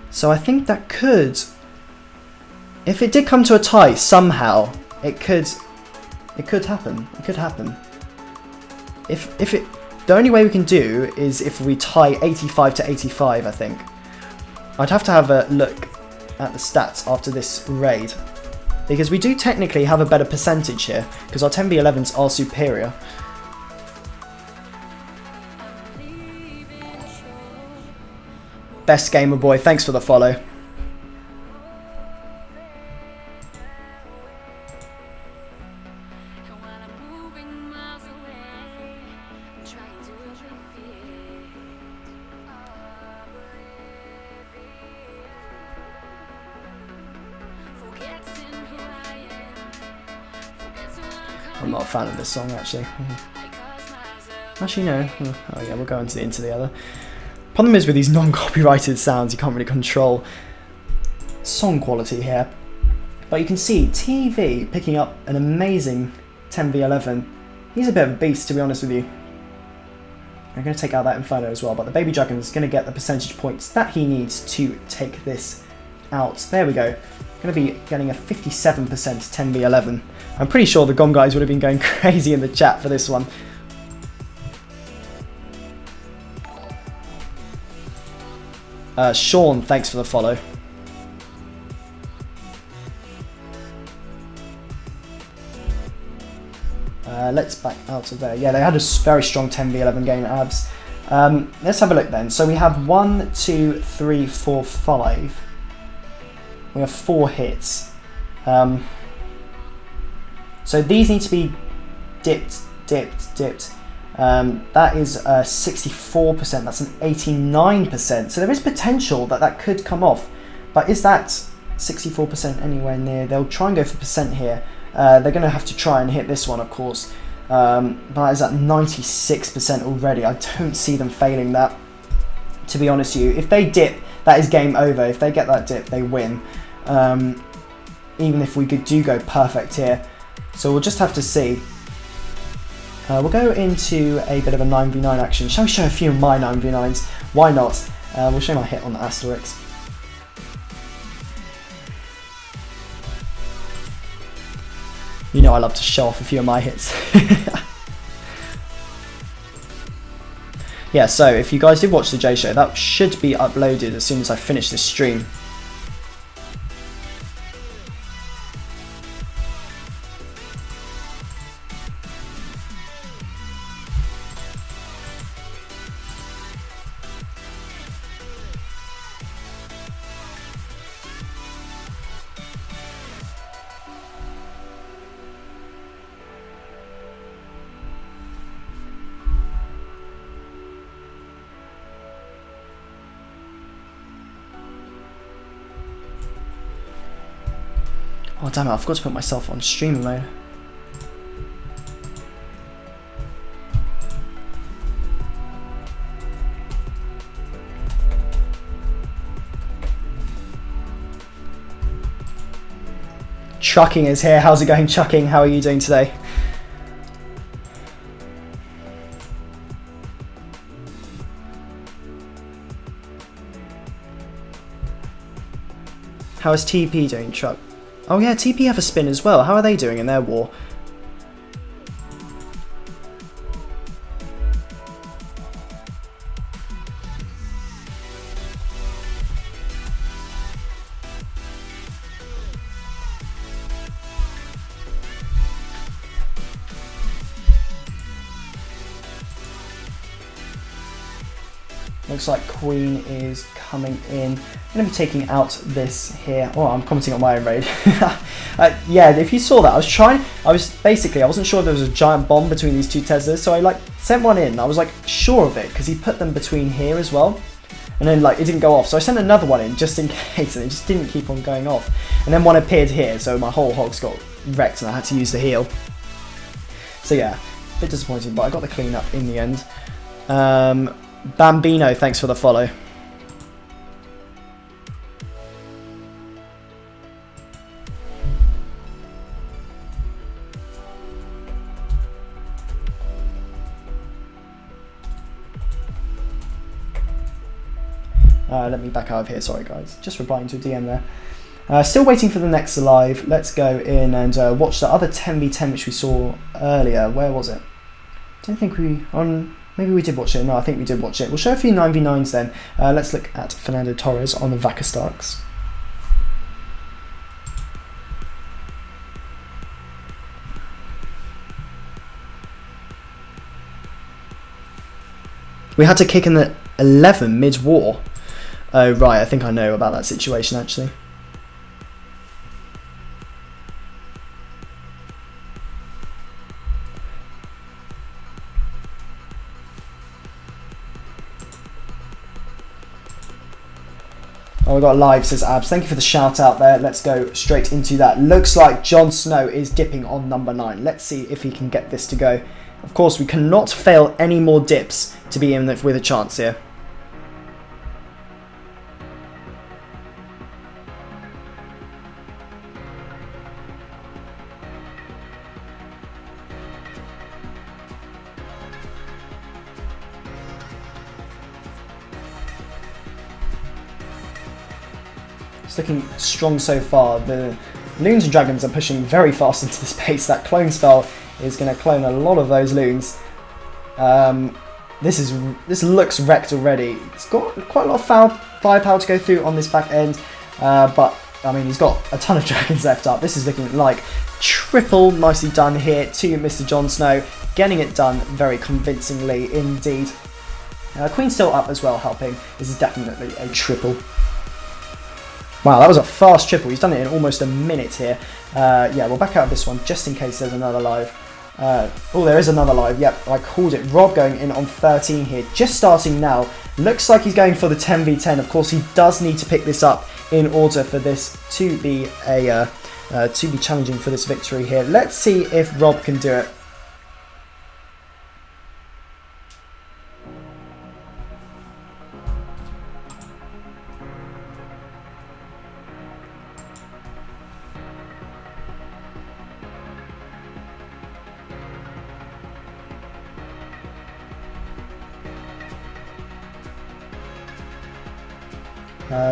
So I think that could, if it did come to a tie somehow, it could happen. It could happen. The only way we can do is if we tie 85 to 85, I think. I'd have to have a look at the stats after this raid, because we do technically have a better percentage here, because our 10v11s are superior. Best Gamer Boy, thanks for the follow. I'm not a fan of this song actually. Actually no. Oh yeah, we'll go into the other. Problem is with these non-copyrighted sounds, you can't really control song quality here. But you can see TV picking up an amazing 10v11. He's a bit of a beast, to be honest with you. I'm going to take out that Inferno as well, but the Baby Dragon is going to get the percentage points that he needs to take this out. There we go. Going to be getting a 57% 10v11. I'm pretty sure the GOM guys would have been going crazy in the chat for this one. Sean, thanks for the follow. Let's back out of there. Yeah, they had a very strong 10v11 game, abs. Let's have a look then. So we have 1, 2, 3, 4, 5. We have 4 hits. So these need to be dipped. That is 64%, that's an 89%. So there is potential that that could come off. But is that 64% anywhere near? They'll try and go for percent here. They're going to have to try and hit this one, of course. But that is at 96% already. I don't see them failing that, to be honest with you. If they dip, that is game over. If they get that dip, they win. Even if we do go perfect here. So we'll just have to see. We'll go into a bit of a 9v9 action. Shall we show a few of my 9v9s? Why not? We'll show my hit on the Asterix. You know I love to show off a few of my hits. Yeah, so if you guys did watch the J Show, that should be uploaded as soon as I finish this stream. Oh damn it, I forgot to put myself on streamer mode. Trucking is here. How's it going, Chucking? How are you doing today? How is TP doing, Truck? Oh yeah, TP have a spin as well. How are they doing in their war? Looks like Queen is coming in. I'm going to be taking out this here. Oh, I'm commenting on my own raid. Yeah, if you saw that, I wasn't sure if there was a giant bomb between these two Teslas, so I like sent one in. I was like sure of it because he put them between here as well, and then like it didn't go off. So I sent another one in just in case, and it just didn't keep on going off. And then one appeared here, so my whole hogs got wrecked, and I had to use the heal. So yeah, a bit disappointing, but I got the clean up in the end. Bambino, thanks for the follow. Let me back out of here, sorry guys. Just replying to a DM there. Still waiting for the next live. Let's go in and watch the other 10v10 which we saw earlier. Where was it? Don't think we... Maybe we did watch it. No, I think we did watch it. We'll show a few 9v9s then. Let's look at Fernando Torres on the Vaca Starks. We had to kick in the 11 mid-war. Oh, right. I think I know about that situation, actually. Oh, we got live, says Abs. Thank you for the shout out there. Let's go straight into that. Looks like Jon Snow is dipping on number 9. Let's see if he can get this to go. Of course, we cannot fail any more dips to be in with a chance here. It's looking strong so far. The Loons and Dragons are pushing very fast into the space. That clone spell is going to clone a lot of those Loons. This looks wrecked already. It's got quite a lot of firepower to go through on this back end, but I mean he's got a ton of Dragons left up. This is looking like triple nicely done here to Mr. Jon Snow, getting it done very convincingly indeed. Queen's still up as well, helping. This is definitely a triple. Wow, that was a fast triple. He's done it in almost a minute here. Yeah, we'll back out of this one just in case there's another live. Oh, there is another live. Yep, I called it. Rob going in on 13 here, just starting now. Looks like he's going for the 10v10. Of course, he does need to pick this up in order for this to be challenging for this victory here. Let's see if Rob can do it.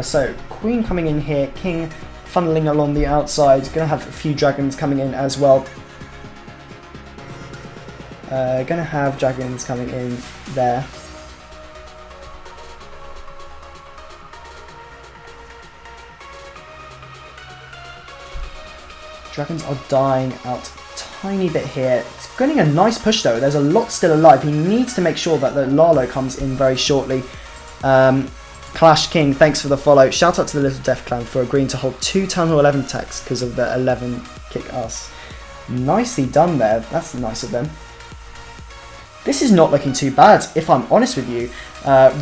So, Queen coming in here, King funneling along the outside, going to have a few Dragons coming in as well. Going to have Dragons coming in there. Dragons are dying out a tiny bit here. It's getting a nice push though. There's a lot still alive. He needs to make sure that the Lalo comes in very shortly. Clash King, thanks for the follow. Shout out to the Little Death Clan for agreeing to hold 2 Town Hall 11 attacks because of the 11 kick us. Nicely done there. That's nice of them. This is not looking too bad, if I'm honest with you.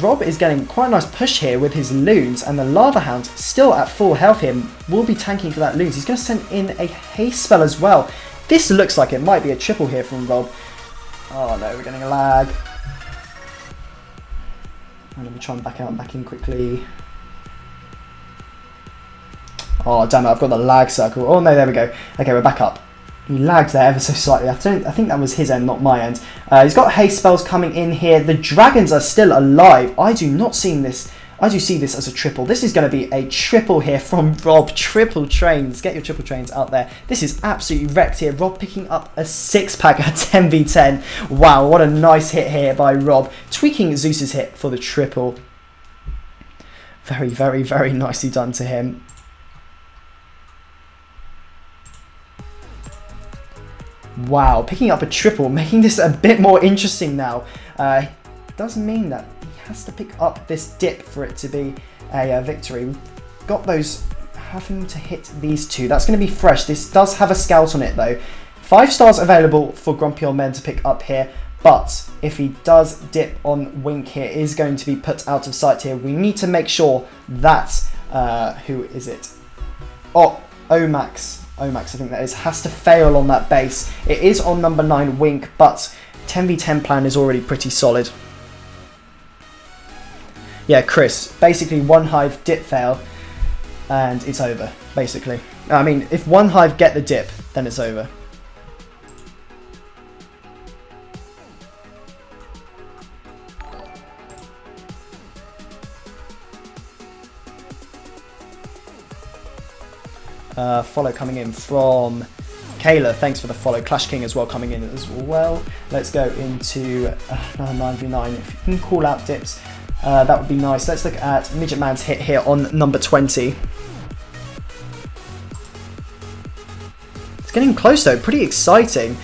Rob is getting quite a nice push here with his loons, and the Lava Hound still at full health here will be tanking for that loons. He's going to send in a haste spell as well. This looks like it might be a triple here from Rob. Oh no, we're getting a lag. Let me try and back out and back in quickly. Oh damn it, I've got the lag circle. Oh no, there we go. Okay, we're back up. He lagged there ever so slightly. I think that was his end, not my end. He's got haste spells coming in here. The dragons are still alive. I do see this as a triple. This is going to be a triple here from Rob. Triple trains. Get your triple trains out there. This is absolutely wrecked here. Rob picking up a 6-pack at 10v10. Wow, what a nice hit here by Rob. Tweaking Zeus's hit for the triple. Very, very, very nicely done to him. Wow, picking up a triple, making this a bit more interesting now. Does mean that he has to pick up this dip for it to be a victory. We've got those having to hit these two. That's going to be fresh. This does have a scout on it though. 5 stars available for Grumpy Old Men to pick up here. But if he does dip on Wink here, it is going to be put out of sight here. We need to make sure that, who is it? Oh, Omax, I think that is, has to fail on that base. It is on number 9 Wink, but 10v10 plan is already pretty solid. Yeah, Chris, basically one hive dip fail and it's over, basically. I mean, if one hive get the dip, then it's over. Follow coming in from Kayla, thanks for the follow. Clash King as well coming in as well. Let's go into another 9v9. If you can call out dips, that would be nice. Let's look at Midget Man's hit here on number 20. It's getting close though, pretty exciting.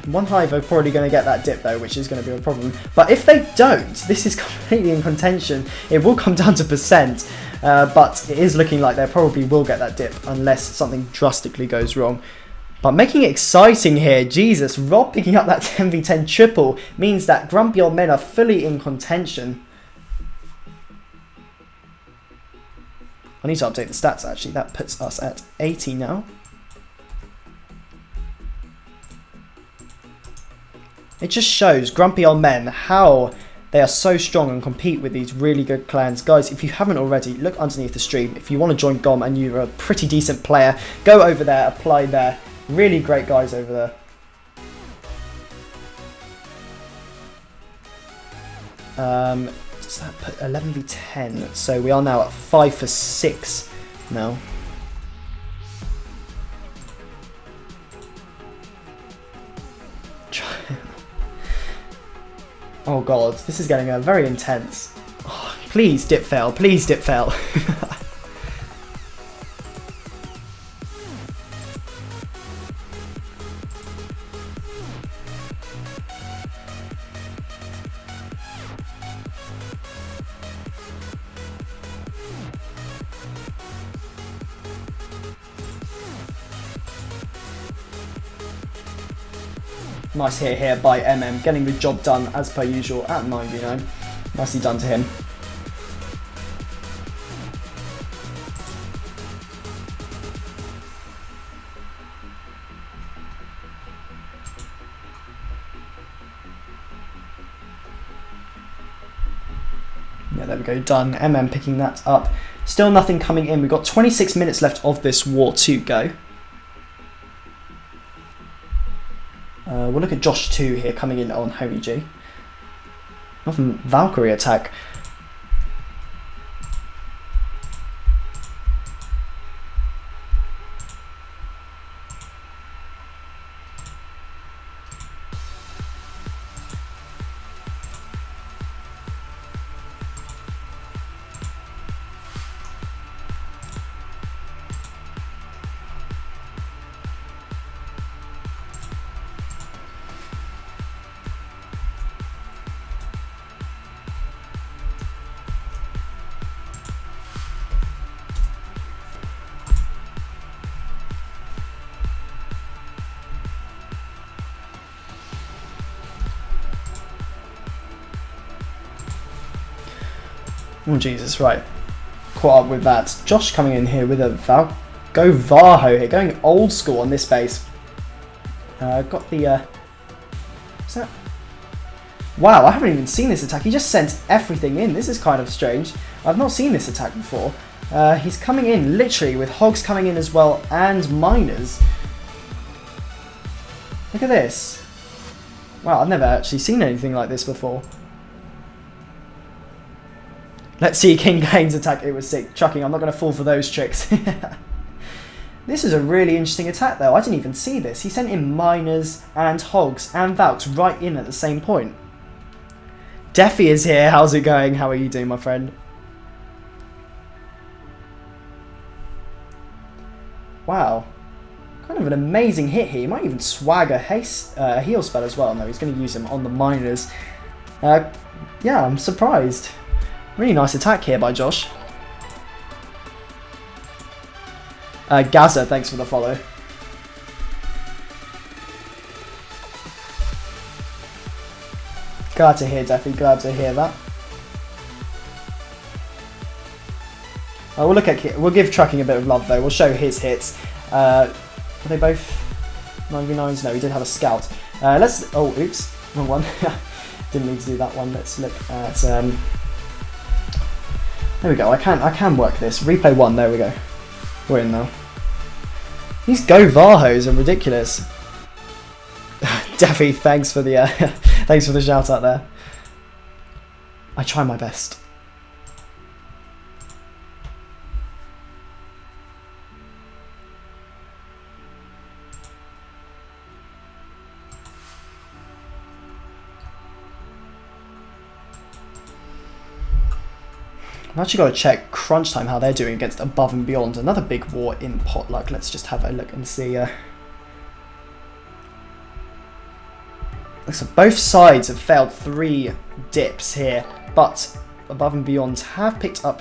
One hive are probably going to get that dip though, which is going to be a problem. But if they don't, this is completely in contention. It will come down to percent, but it is looking like they probably will get that dip unless something drastically goes wrong. But making it exciting here, Jesus, Rob picking up that 10v10 triple means that Grumpy Old Men are fully in contention. I need to update the stats actually. That puts us at 80 now. It just shows Grumpy Old Men how they are so strong and compete with these really good clans. Guys, if you haven't already, look underneath the stream. If you want to join GOM and you're a pretty decent player, go over there, apply there. Really great guys over there. Does that put 11v10? So we are now at 5 for 6 now. Oh god, this is getting very intense. Oh, please dip fail, please dip fail. Nice hit here by MM, getting the job done as per usual at 9v9. Nicely done to him. Yeah, there we go, done. MM picking that up. Still nothing coming in. We've got 26 minutes left of this war to go. We'll look at Josh 2 here coming in on Homie G. Nothing Valkyrie attack. Oh, Jesus, right. Caught up with that. Josh coming in here with a Go Varho here, going old school on this base. Got the... What's that? Wow, I haven't even seen this attack. He just sent everything in. This is kind of strange. I've not seen this attack before. He's coming in literally with hogs coming in as well and miners. Look at this. Wow, I've never actually seen anything like this before. Let's see King Kane's attack. It was sick. Chucking, I'm not going to fall for those tricks. This is a really interesting attack though. I didn't even see this. He sent in miners and hogs and Valks right in at the same point. Defy is here. How's it going? How are you doing, my friend? Wow. Kind of an amazing hit here. He might even swag a heal spell as well. No, he's going to use him on the miners. Yeah, I'm surprised. Really nice attack here by Josh. Gaza, thanks for the follow. Glad to hear, Defy. Glad to hear that. We'll give Trucking a bit of love though. We'll show his hits. Were they both 9v9s? No, he did have a scout. Oh, oops, wrong one. Didn't mean to do that one. Let's look at. There we go. I can work this. Replay 1. There we go. We're in now. These Go Varhos are ridiculous. Daffy, thanks for the thanks for the shout out there. I try my best. I've actually got to check Crunch Time how they're doing against Above and Beyond. Another big war in Potluck. Let's just have a look and see. So both sides have failed 3 dips here, but Above and Beyond have picked up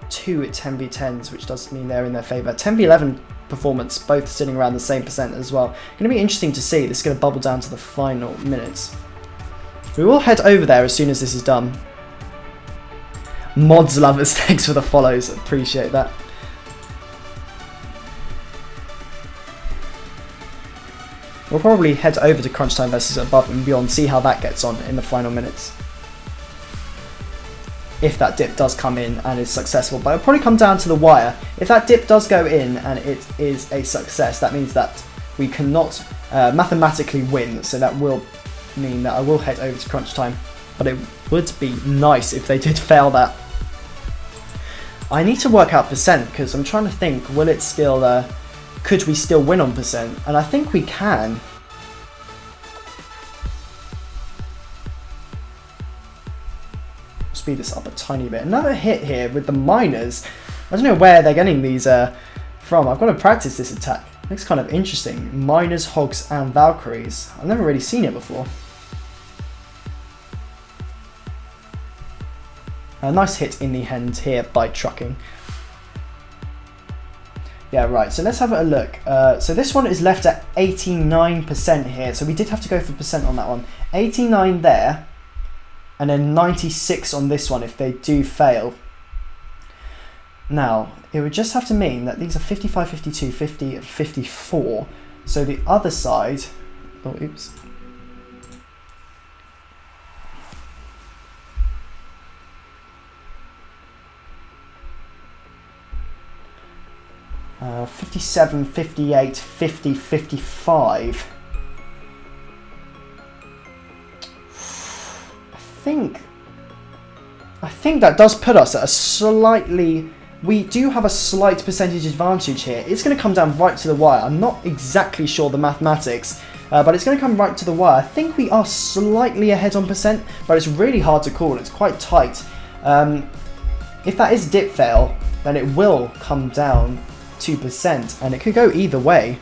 2 at 10v10s, which does mean they're in their favour. 10v11 performance, both sitting around the same percent as well. Going to be interesting to see. This is going to bubble down to the final minutes. We will head over there as soon as this is done. Mods lovers, thanks for the follows, appreciate that. We'll probably head over to Crunch Time versus Above and Beyond, see how that gets on in the final minutes. If that dip does come in and is successful, but it'll probably come down to the wire. If that dip does go in and it is a success, that means that we cannot mathematically win, so that will mean that I will head over to Crunch Time. But it would be nice if they did fail that. I need to work out percent because I'm trying to think, will it still, could we still win on percent? And I think we can. Speed this up a tiny bit. Another hit here with the miners. I don't know where they're getting these from. I've got to practice this attack. Looks kind of interesting. Miners, hogs and Valkyries. I've never really seen it before. A nice hit in the hand here by Trucking. Yeah, right, so let's have a look. So this one is left at 89% here, so we did have to go for percent on that one. 89 there, and then 96 on this one if they do fail. Now, it would just have to mean that these are 55, 52, 50, and 54. So the other side... Oh, oops. 57, 58, 50, 55. I think that does put us at a slightly... We do have a slight percentage advantage here. It's going to come down right to the wire. I'm not exactly sure the mathematics, but it's going to come right to the wire. I think we are slightly ahead on percent, but it's really hard to call. It's quite tight. If that is dip fail, then it will come down 2%, and it could go either way.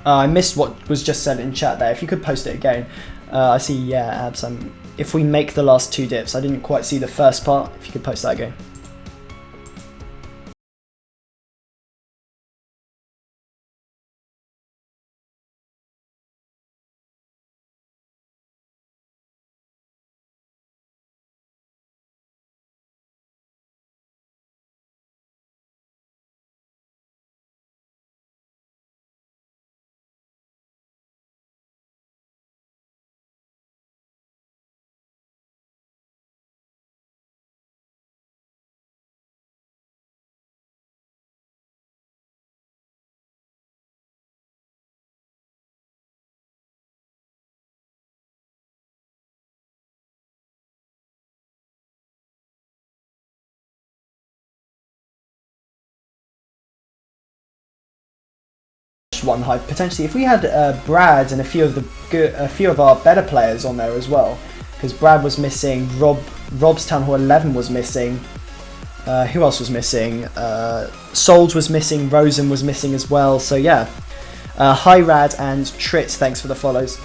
I missed what was just said in chat there. If you could post it again. I see, yeah, Abs. If we make the last 2 dips, I didn't quite see the first part. If you could post that again. One hype potentially if we had Brad and a few of our better players on there as well, because Brad was missing, Rob's Town Hall 11 was missing, who else was missing, Souls was missing, Rosen was missing as well, so yeah. Hi Rad and Trit, thanks for the follows.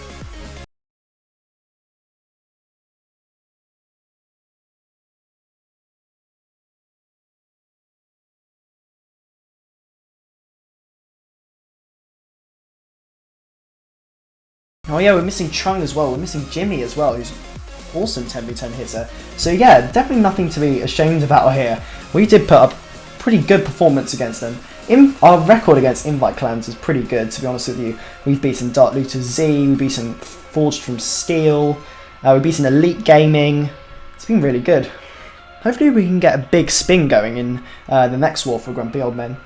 Oh yeah, we're missing Chung as well, we're missing Jimmy as well, who's awesome 10v10 hitter. So yeah, definitely nothing to be ashamed about here. We did put up pretty good performance against them. Our record against Invite Clans is pretty good, to be honest with you. We've beaten Dark Looter Z, we've beaten Forged from Steel, we've beaten Elite Gaming. It's been really good. Hopefully we can get a big spin going in the next war for Grumpy Old Men.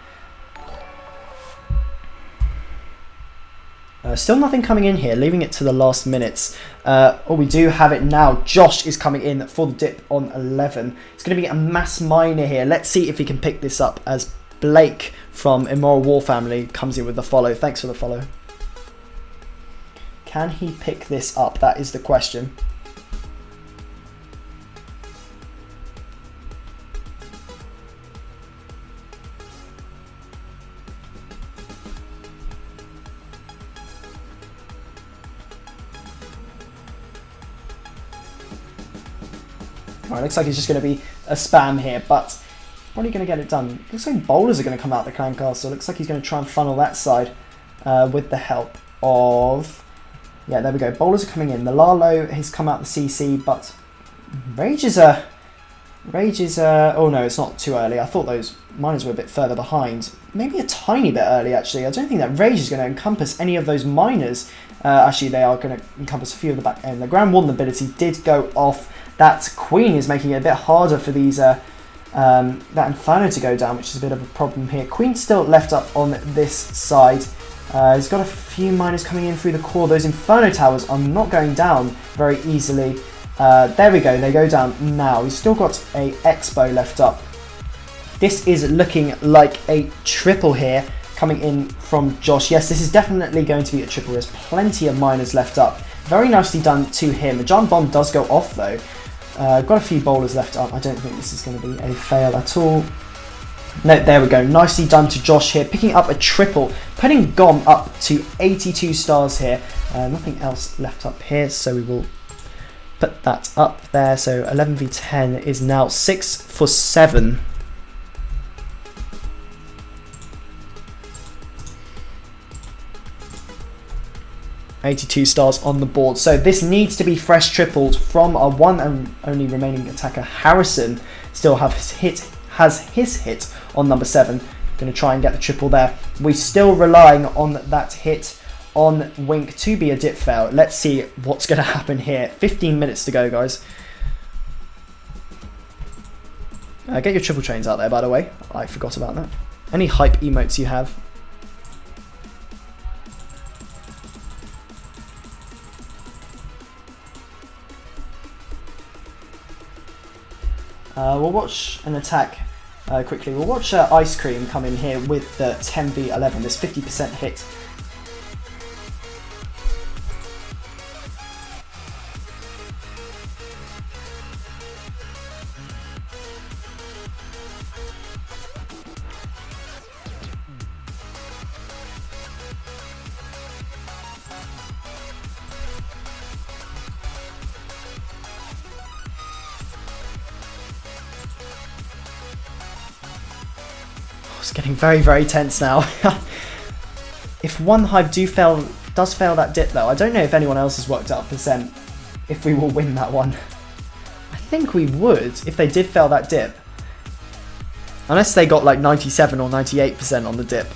Still nothing coming in here, leaving it to the last minutes. Oh, we do have it now. Josh is coming in for the dip on 11. It's going to be a mass miner here. Let's see if he can pick this up as Blake from Immoral War Family comes in with the follow. Thanks for the follow. Can he pick this up? That is the question. Alright, looks like it's just going to be a spam here, but probably going to get it done. Looks like bowlers are going to come out the clan castle. Looks like he's going to try and funnel that side with the help of... Yeah, there we go. Bowlers are coming in. The Lalo has come out the CC, but Rage is... oh no, it's not too early. I thought those miners were a bit further behind. Maybe a tiny bit early, actually. I don't think that Rage is going to encompass any of those miners. Actually, they are going to encompass a few of the back end. The Grand Warden ability did go off. That Queen is making it a bit harder for these that Inferno to go down, which is a bit of a problem here. Queen's still left up on this side. He's got a few miners coming in through the core. Those Inferno towers are not going down very easily. There we go, they go down now. He's still got a Expo left up. This is looking like a triple here coming in from Josh. Yes, this is definitely going to be a triple. There's plenty of miners left up. Very nicely done to him. The Giant Bomb does go off though. Got a few bowlers left up. I don't think this is going to be a fail at all. No, there we go. Nicely done to Josh here. Picking up a triple. Putting Gom up to 82 stars here. Nothing else left up here, so we will put that up there. So 11v10 is now 6 for 7. $82 stars on the board. So this needs to be fresh tripled from our one and only remaining attacker. Harrison still has his hit on number 7. Going to try and get the triple there. We're still relying on that hit on Wink to be a dip fail. Let's see what's going to happen here. 15 minutes to go, guys. Get your triple trains out there, by the way. I forgot about that. Any hype emotes you have? We'll watch an attack quickly. We'll watch Ice Cream come in here with the 10v11, this 50% hit. it's getting very, very tense now. If one hive does fail that dip though, I don't know if anyone else has worked out percent if we will win that one. I think we would if they did fail that dip. Unless they got like 97 or 98% on the dip.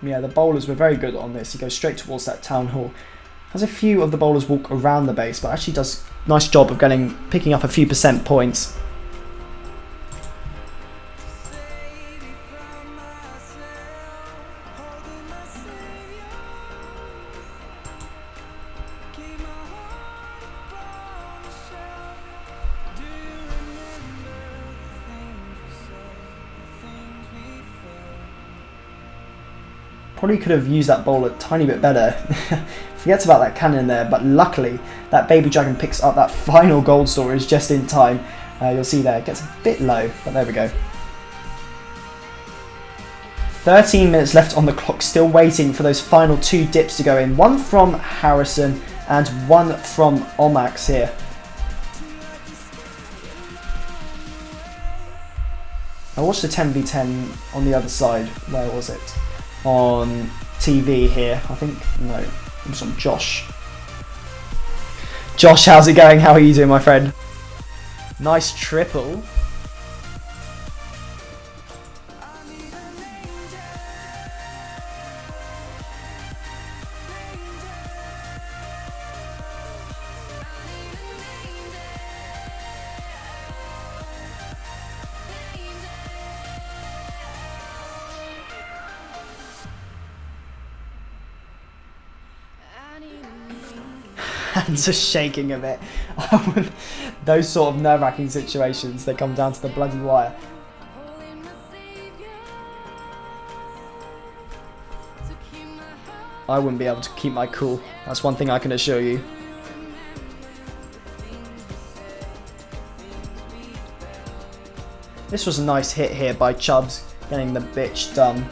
Yeah, the bowlers were very good on this. He goes straight towards that town hall. Has a few of the bowlers walk around the base, but actually does a nice job of picking up a few percent points. Probably could have used that bowl a tiny bit better. Forgets about that cannon there, but luckily that baby dragon picks up that final gold storage just in time. You'll see there, it gets a bit low, but there we go. 13 minutes left on the clock, still waiting for those final 2 dips to go in. One from Harrison and one from Omax here. I watched the 10v10 on the other side. Where was it? On TV here, I think. No, it was on Josh. Josh, how's it going? How are you doing, my friend? Nice triple. Hands are shaking a bit. Those sort of nerve-wracking situations, they come down to the bloody wire. I wouldn't be able to keep my cool. That's one thing I can assure you. This was a nice hit here by Chubbs, getting the bitch done.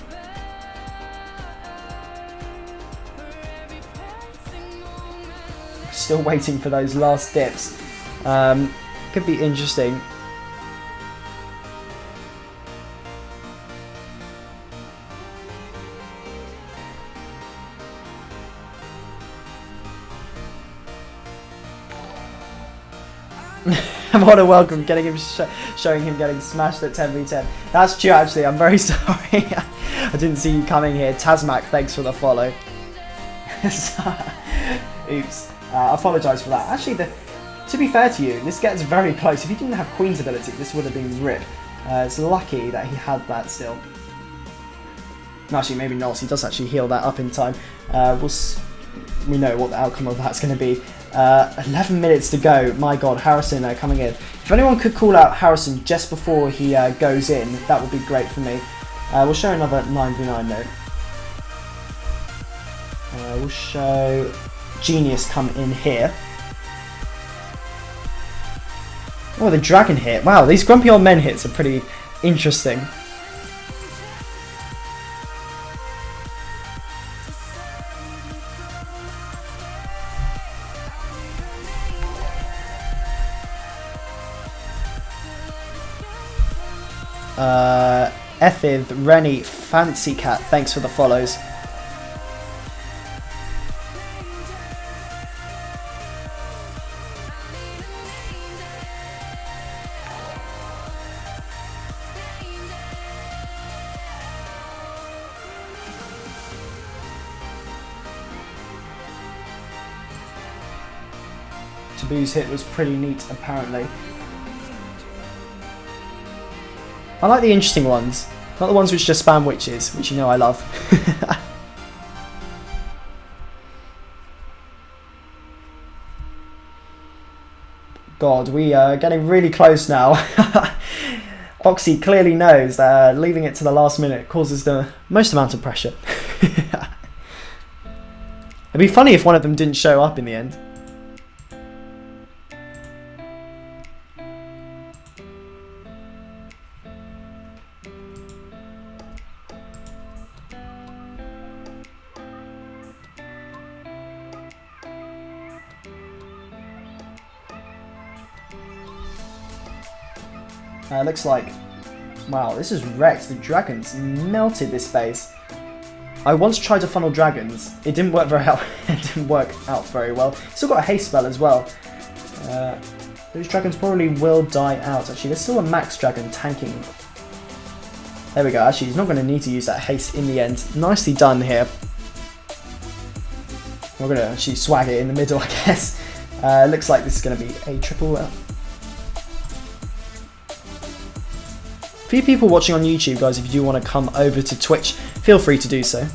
Still waiting for those last dips. Could be interesting. What a welcome, getting him showing him getting smashed at 10v10. That's true, actually. I'm very sorry. I didn't see you coming here. Tazmac, thanks for the follow. Oops. I apologise for that. Actually, to be fair to you, this gets very close. If he didn't have Queen's ability, this would have been rip. It's lucky that he had that still. Actually, maybe not. He does actually heal that up in time. We know what the outcome of that's going to be. 11 minutes to go. My God, Harrison coming in. If anyone could call out Harrison just before he goes in, that would be great for me. We'll show another 9v9 note. We'll show Genius come in here. Oh, the dragon hit. Wow, these grumpy old men hits are pretty interesting. Ethid, Rennie, Fancy Cat, thanks for the follows. Taboo's hit was pretty neat, apparently. I like the interesting ones, not the ones which just spam witches, which you know I love. God, we are getting really close now. Oxy clearly knows that leaving it to the last minute causes the most amount of pressure. It'd be funny if one of them didn't show up in the end. Looks like, wow, this is wrecked. The dragons melted this base. I once tried to funnel dragons. It didn't work very it didn't work out very well. Still got a haste spell as well. Those dragons probably will die out. Actually, there's still a max dragon tanking. There we go. Actually, he's not going to need to use that haste in the end. Nicely done here. We're going to actually swag it in the middle, I guess. Looks like this is going to be a triple. Few people watching on YouTube, guys. If you do want to come over to Twitch, feel free to do so.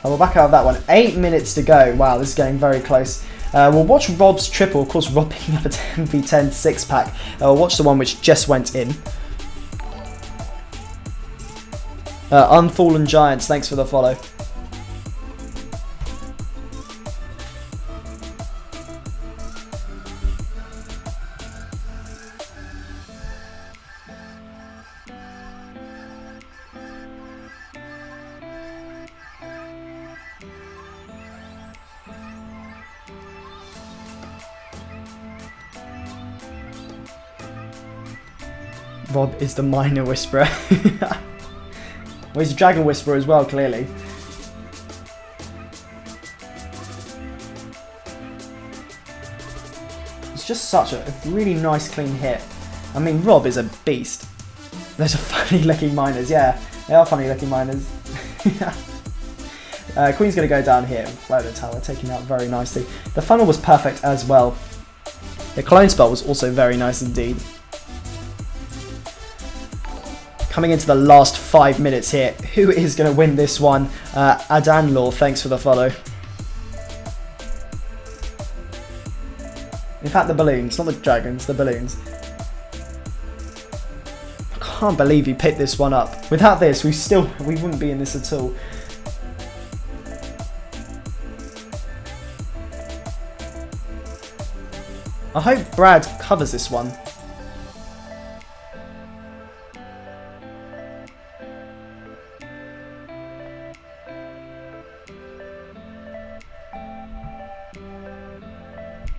We're back out of that one. 8 minutes to go. Wow, this is getting very close. We'll watch Rob's triple. Of course, Rob picking up a 10v10 6-pack. We'll watch the one which just went in. Unfallen Giants, thanks for the follow. Rob is the Minor Whisperer. Well, he's a Dragon Whisperer as well, clearly. It's just such a really nice, clean hit. I mean, Rob is a beast. Those are funny-looking miners, yeah. They are funny-looking miners. Queen's going to go down here and float the tower, taking out very nicely. The funnel was perfect as well. The clone spell was also very nice indeed. Coming into the last 5 minutes here, who is going to win this one? Adanlaw, thanks for the follow. In fact, the balloons, not the dragons, the balloons. I can't believe he picked this one up. Without this, we wouldn't be in this at all. I hope Brad covers this one.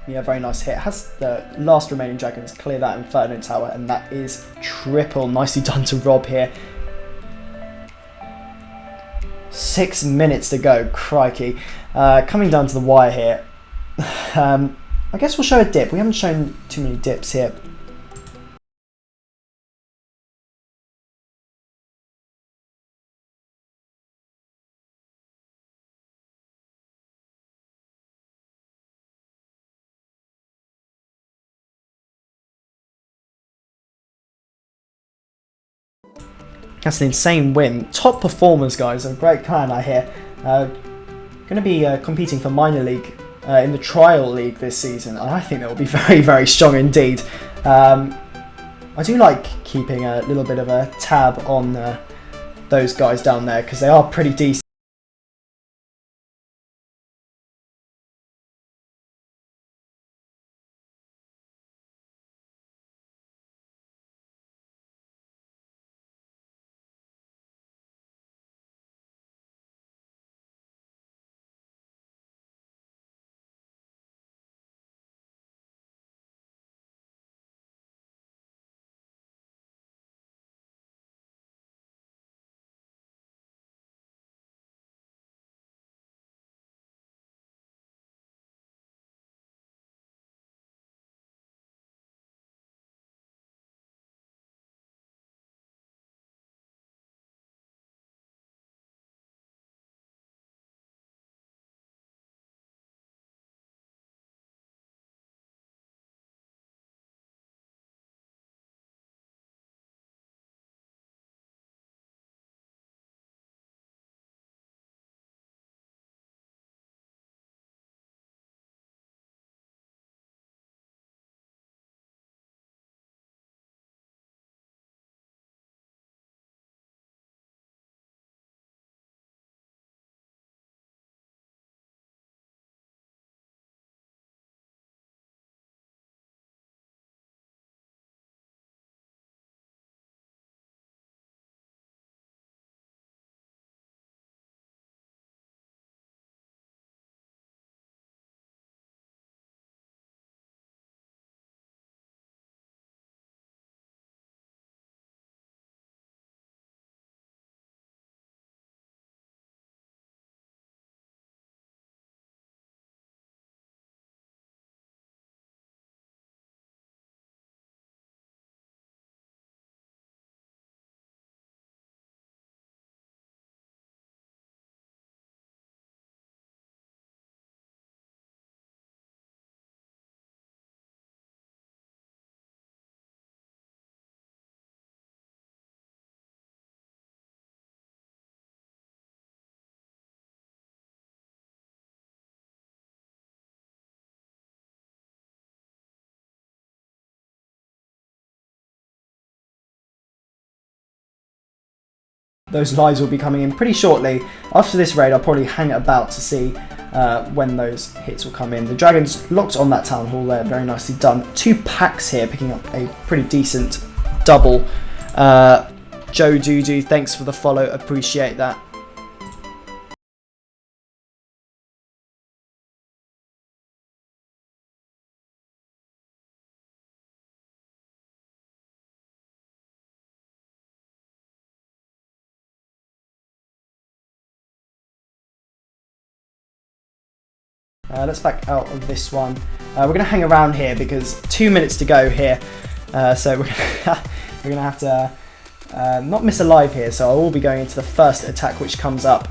Yeah, very nice hit. Has the last remaining dragons clear that Inferno Tower, and that is triple. Nicely done to Rob here. 6 minutes to go, crikey. Coming down to the wire here. I guess we'll show a dip. We haven't shown too many dips here. That's an insane win. Top performers, guys. A great clan, I hear. Going to be competing for Minor League in the Trial League this season. And I think that will be very, very strong indeed. I do like keeping a little bit of a tab on those guys down there because they are pretty decent. those lives will be coming in pretty shortly. After this raid, I'll probably hang about to see when those hits will come in. The Dragons locked on that Town Hall there, very nicely done. 2 packs here, picking up a pretty decent double. Joe Doodoo, thanks for the follow, appreciate that. Let's back out of this one. We're going to hang around here because 2 minutes to go here. So we're going to have to not miss a live here. So I will be going into the first attack which comes up.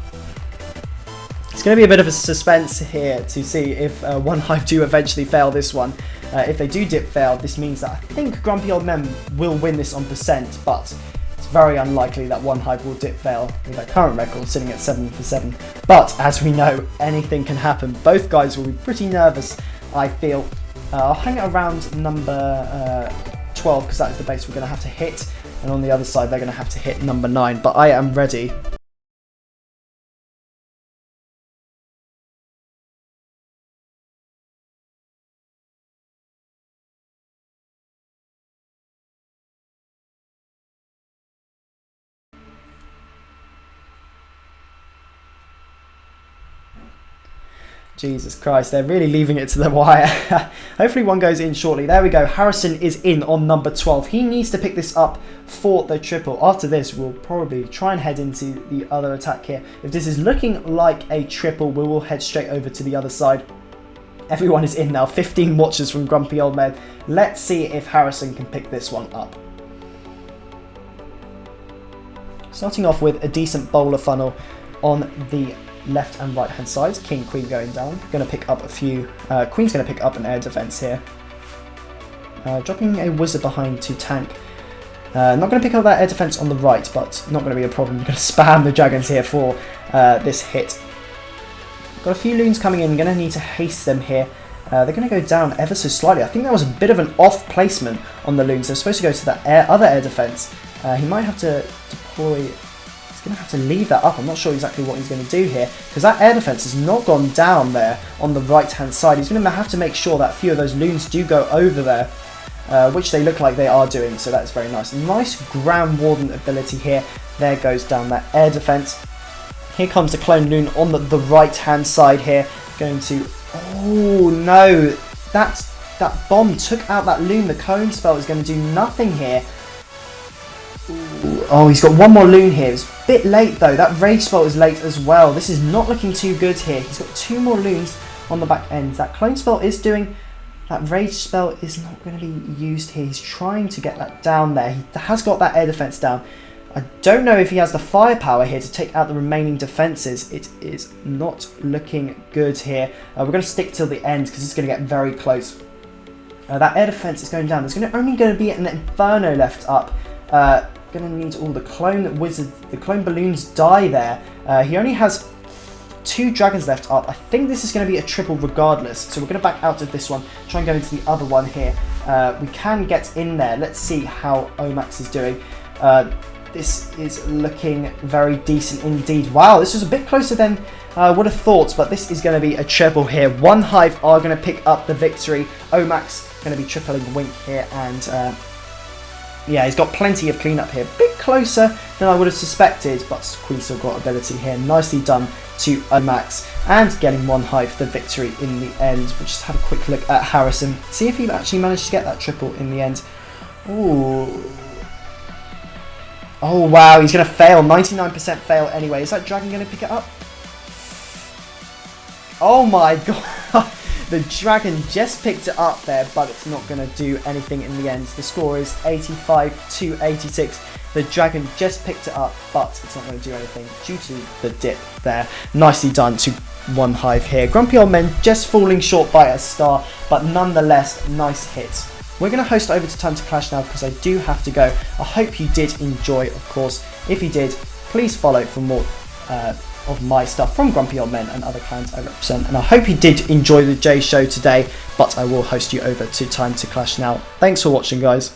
It's going to be a bit of a suspense here to see if One Hive do eventually fail this one. If they do dip fail, this means that I think Grumpy Old Men will win this on percent, but it's very unlikely that One Hive will dip fail with their current record sitting at 7 for 7. But as we know, anything can happen. Both guys will be pretty nervous, I feel. I'll hang it around number 12 because that is the base we're going to have to hit. And on the other side, they're going to have to hit number 9. But I am ready. Jesus Christ, they're really leaving it to the wire. Hopefully one goes in shortly. There we go. Harrison is in on number 12. He needs to pick this up for the triple. After this, we'll probably try and head into the other attack here. If this is looking like a triple, we will head straight over to the other side. Everyone is in now. 15 watchers from Grumpy Old Men. Let's see if Harrison can pick this one up. Starting off with a decent bowler funnel on the left and right hand sides. King, Queen going down. Going to pick up a few. Queen's going to pick up an air defense here. Dropping a wizard behind to tank. Not going to pick up that air defense on the right, but not going to be a problem. Going to spam the dragons here for this hit. Got a few loons coming in. Going to need to haste them here. They're going to go down ever so slightly. I think that was a bit of an off placement on the loons. They're supposed to go to that other air defense. He might have to deploy. Going to have to leave that up. I'm not sure exactly what he's going to do here because that air defense has not gone down there on the right hand side. He's going to have to make sure that a few of those loons do go over there, which they look like they are doing, so that's very nice. Nice Grand Warden ability here. There goes down that air defense. Here comes the clone loon on the right hand side here, going to, oh no, that bomb took out that loon. The cone spell is going to do nothing here. Ooh. Oh, he's got one more loon here. It's a bit late though. That rage spell is late as well. This is not looking too good here. He's got 2 more loons on the back end. That clone spell is doing. That rage spell is not going to be used here. He's trying to get that down there. He has got that air defense down. I don't know if he has the firepower here to take out the remaining defenses. It is not looking good here. We're going to stick till the end because it's going to get very close. That air defense is going down. There's only going to be an Inferno left up. Going to need all the clone wizard, the clone balloons die there. He only has 2 dragons left up. I think this is going to be a triple regardless. So we're going to back out of this one. Try and go into the other one here. We can get in there. Let's see how Omax is doing. This is looking very decent indeed. Wow, this was a bit closer than I would have thought, but this is going to be a treble here. One Hive are going to pick up the victory. Omax going to be tripling Wink here, and yeah, he's got plenty of cleanup here. A bit closer than I would have suspected, but Queen still got ability here. Nicely done to Omax, and getting One Hive the victory in the end. We'll just have a quick look at Harrison. See if he actually managed to get that triple in the end. Ooh. Oh wow, he's going to fail. 99% fail anyway. Is that dragon going to pick it up? Oh my god. The dragon just picked it up there, but it's not going to do anything in the end. The score is 85 to 86. The dragon just picked it up, but it's not going to do anything due to the dip there. Nicely done to One Hive here. Grumpy Old Men just falling short by a star, but nonetheless, nice hits. We're going to host over to Time to Clash now because I do have to go. I hope you did enjoy, of course. If you did, please follow for more of my stuff from Grumpy Old Men and other clans I represent. And I hope you did enjoy the J show today, but I will host you over to Time to Clash now. Thanks for watching, guys.